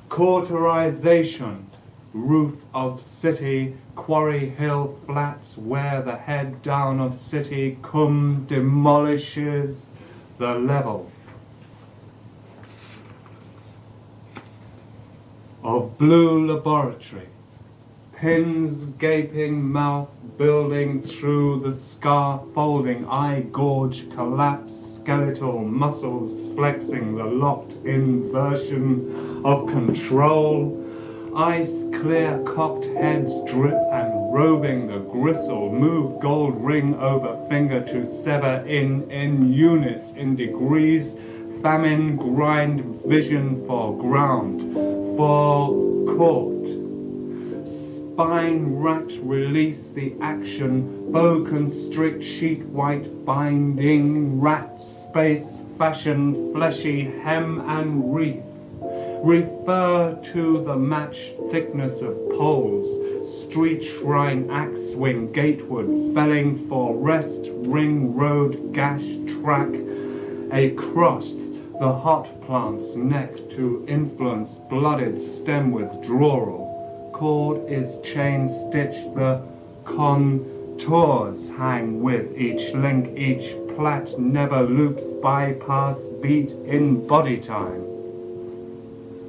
Cauterization, roof of city, quarry hill flats where the head down of city cum demolishes the level of blue laboratory. Pins gaping mouth building through the scar folding eye gorge collapse skeletal muscles flexing the locked inversion of control. Ice clear cocked heads drip and roving the gristle move gold ring over finger to sever in units in degrees. Famine grind vision for ground for court. Spine racked release the action, bow constrict sheet white binding, rat space fashion fleshy hem and wreath. Refer to the matched thickness of poles, street shrine axe swing gateward felling for rest, ring road gash track, across the hot plant's neck to influence blooded stem withdrawal. Cord is chain stitched, the contours hang with each link, each plait never loops bypass beat in body time.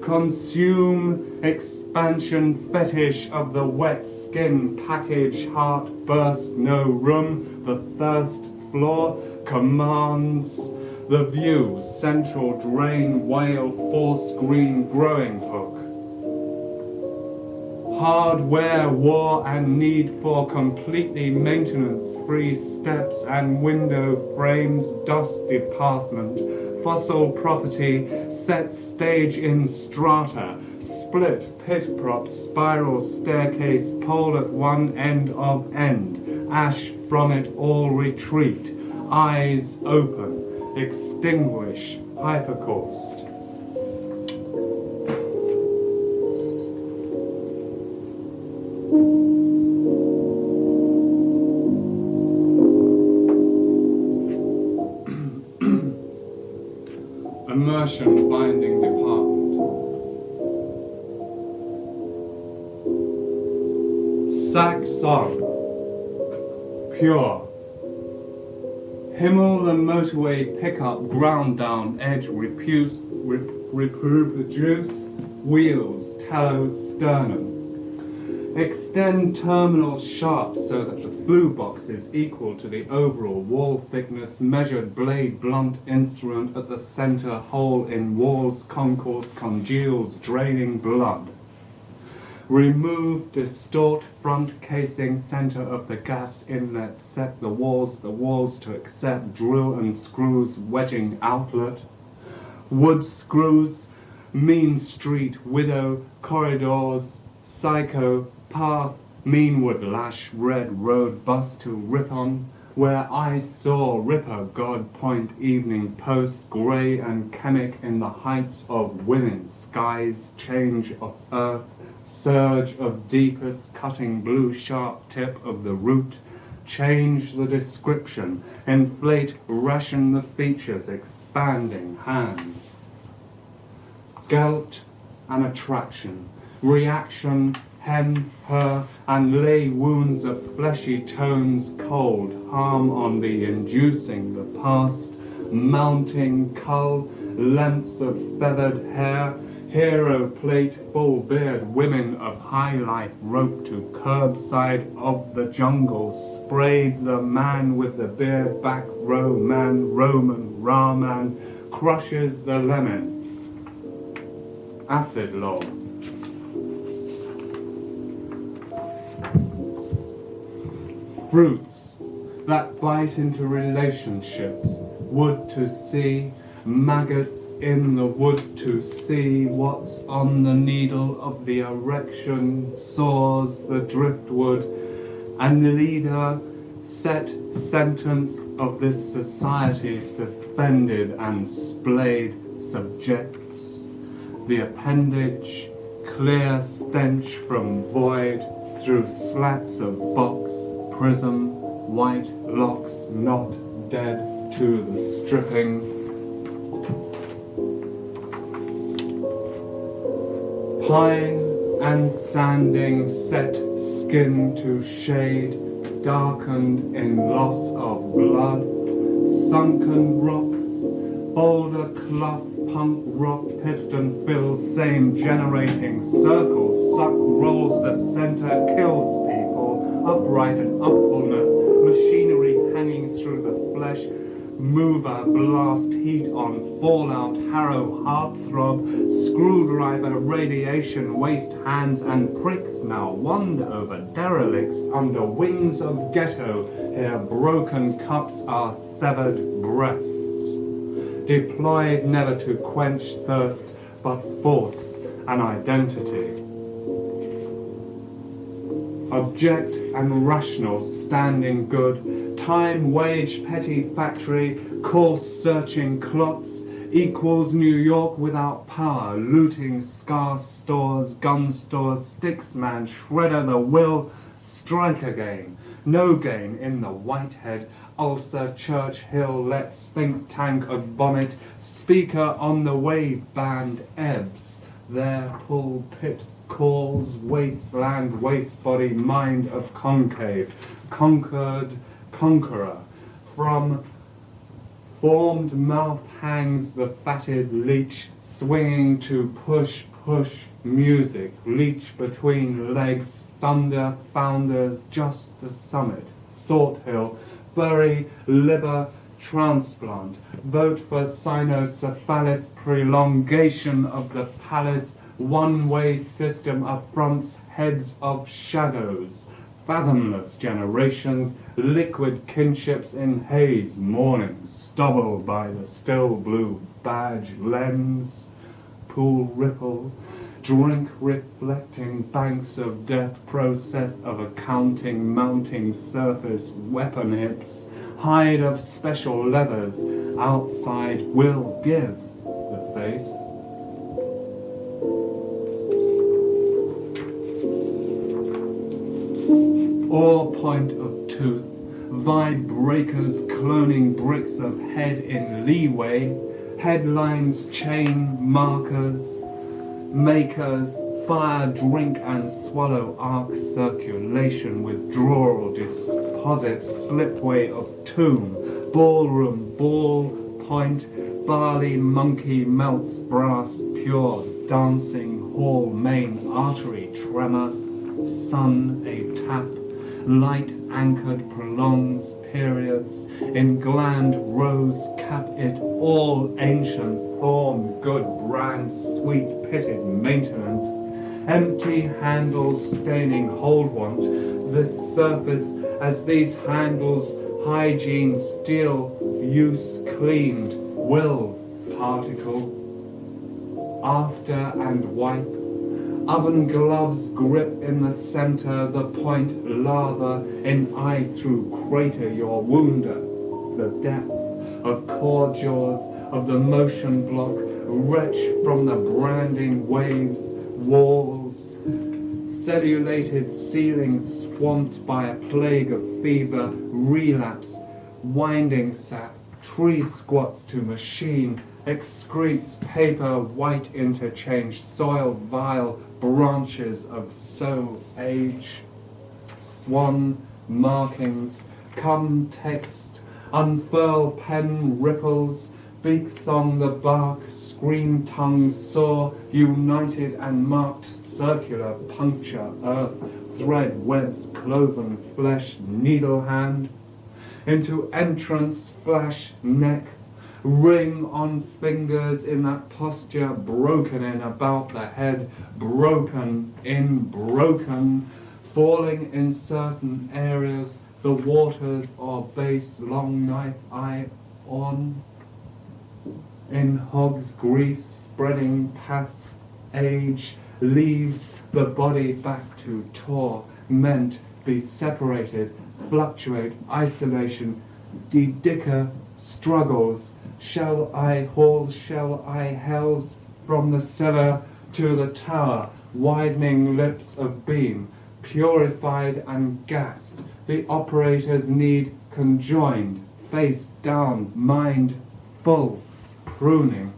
Consume expansion fetish of the wet skin package heart burst no room, the thirst floor commands the view, central drain whale force green growing hook. Hardware, war and need for completely maintenance-free steps and window frames, dust department, fossil property, set stage in strata, split pit prop, spiral staircase, pole at one end of end, ash from it all retreat, eyes open, extinguish, hypercaust. Immersion binding department. Saxon. Pure. Himmel the motorway pickup ground down edge reproduce wheels tallow sternum. Extend terminal sharp so that the flue box is equal to the overall wall thickness, measured blade blunt instrument at the center, hole in walls, concourse congeals, draining blood. Remove, distort, front casing, center of the gas inlet, set the walls to accept, drill and screws, wedging outlet. Wood screws, mean street, widow, corridors, psycho, path, meanwood lash, red road, bus to Ripon, where I saw Ripper, God Point, evening post, grey and chemic in the heights of women, skies, change of earth, surge of deepest, cutting blue sharp tip of the root, change the description, inflate, ration the features, expanding hands. Gelt and attraction, reaction, hem, her, and lay wounds of fleshy tones cold, harm on the inducing, the past, mounting cull, lengths of feathered hair, hero plate, full beard, women of high life, rope to curbside of the jungle, sprayed the man with the beard, back row man, Roman, Rahman, crushes the lemon. Acid law. Fruits that bite into relationships, wood to see, maggots in the wood to see what's on the needle of the erection, saws the driftwood, and the leader set sentence of this society suspended and splayed subjects, the appendage, clear stench from void through slats of box, prism, white locks not dead to the stripping. Pine and sanding set skin to shade, darkened in loss of blood, sunken rocks, boulder cloth, punk rock, piston fill, same generating circle, suck rolls the center, kills people, upright and upfulness, machinery hanging through the flesh, mover, blast, heat on, fallout, harrow, heartthrob, screwdriver, radiation, waste hands and pricks now wander over derelicts under wings of ghetto, here broken cups are severed breaths, deployed never to quench thirst but force an identity. Object and rational, standing good, time, wage, petty factory, course searching clots, equals New York without power, looting scarce stores, gun stores, sticks man, shredder the will, strike again, no gain in the Whitehead, ulcer, Church Hill, let's think tank of vomit, speaker on the wave band ebbs, there pulpit calls, wasteland, waste body, mind of concave, conquered, conqueror, from formed mouth hangs the fatted leech, swinging to push, music, leech between legs, thunder, founders, just the summit, Salt Hill, bury, liver, transplant, vote for cynocephalus, prolongation of the palace, one-way system affronts heads of shadows, fathomless generations, liquid kinships in haze, morning, stubble by the still blue badge lens, pool ripple, drink reflecting banks of death, process of accounting, mounting surface, weapon hips, hide of special leathers, outside will give the face. Or point of tooth, vide breakers cloning bricks of head in leeway, headlines, chain markers, makers, fire, drink and swallow arc circulation, withdrawal, deposit, slipway of tomb, ballroom, ball, point, barley, monkey, melts, brass, pure, dancing, hall, main, artery, tremor, sun, a tap, light anchored prolongs periods, in gland rose cap it all ancient form, good brand, sweet pitted maintenance, empty handles staining hold want, this surface as these handles hygiene still use cleaned will particle, after and wipe, oven gloves grip in the center, the point lather in eye through crater your wounder, the depth of core jaws of the motion block, retch from the branding waves, walls, cellulated ceilings swamped by a plague of fever, relapse, winding sap, tree squats to machine, excretes paper, white interchange, soil vile, branches of sow age, swan markings, come text, unfurl pen ripples, beak song the bark, scream tongue soar, united and marked circular puncture earth, thread webs cloven flesh, needle hand, into entrance flash neck, ring on fingers in that posture, broken in about the head, broken in broken, falling in certain areas, the waters or base, long knife eye on, in hog's grease, spreading past age, leaves the body back to tore, meant be separated, fluctuate, isolation, dicker struggles, shall I haul, shall I hells, from the cellar to the tower, widening lips of beam, purified and gassed, the operator's need conjoined, face down, mind full, pruning,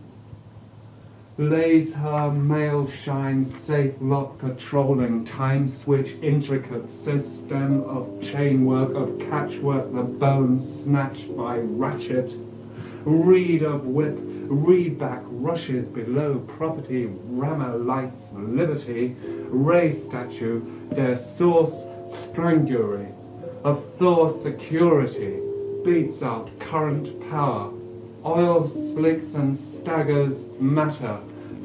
lays her mail shine safe lock patrolling, time switch, intricate system of chainwork, of catchwork, the bones snatched by ratchet, reed of whip, reed back rushes below property, rammer lights liberty, ray statue, their source strangury, of Thor security, beats out current power, oil slicks and staggers matter,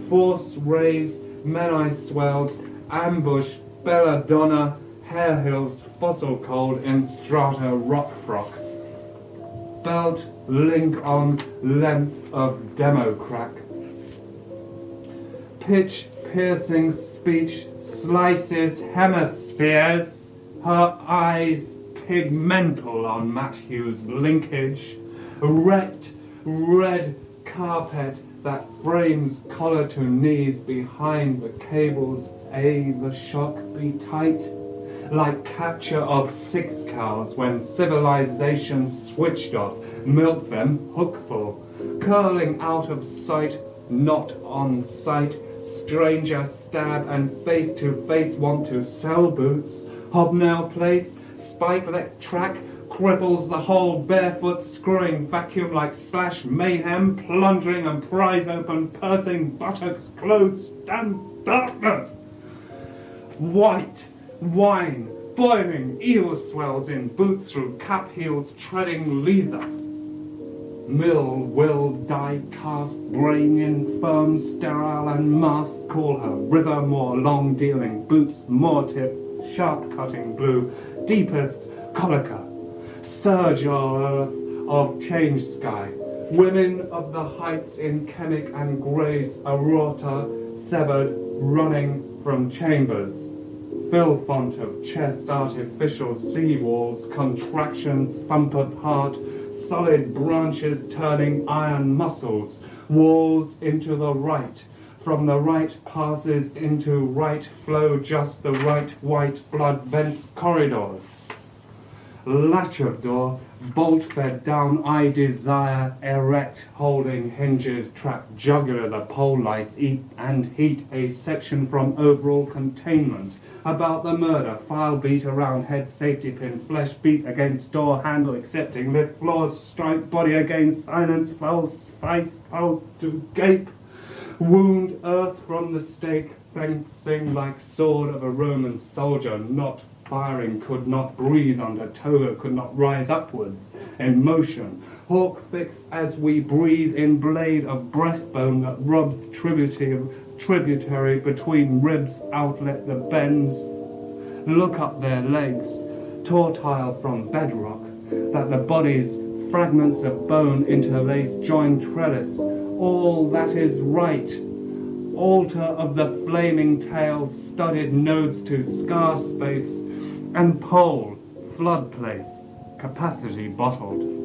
force rays, menai swells, ambush, belladonna, hair hills, fossil cold in strata rock frock, belt link on length of demo crack, pitch piercing speech slices hemispheres, her eyes pigmental on Matthew's linkage, wrecked red carpet that frames collar to knees behind the cables, the shock be tight, like capture of 6 cows when civilization switched off, milk them hookful, curling out of sight, not on sight, stranger stab and face to face want to sell boots, hobnail place, spikelet track, cripples the whole, barefoot screwing vacuum like slash mayhem, plundering and prize open, pursing buttocks closed, stand darkness, white wine, boiling eel swells in boot through cap heels, treading leather, mill will die cast, brain infirm, sterile and masked, call her river more long dealing, boots more tip, sharp cutting blue, deepest colica, surge or earth of change sky, women of the heights in chemic and grays, aorta severed, running from chambers, fill font of chest, artificial sea walls, contractions, thumped heart, solid branches turning iron muscles, walls into the right, from the right passes into right flow, just the right white blood vents corridors, latch of door, bolt fed down, I desire, erect, holding hinges, trap jugular, the pole lice, eat and heat, a section from overall containment, about the murder, file beat around head, safety pin, flesh beat against door handle, accepting, lift floors, strike body against silence, foul spice, out to gape, wound earth from the stake, fencing like sword of a Roman soldier, not firing, could not breathe under toga, could not rise upwards in motion, hawk fix as we breathe in blade of breastbone that robs tributary of tributary between ribs outlet that bends. Look up their legs, tortile from bedrock, that the body's fragments of bone interlace join trellis, all that is right. Altar of the flaming tail, studded nodes to scar space, and pole, flood place, capacity bottled.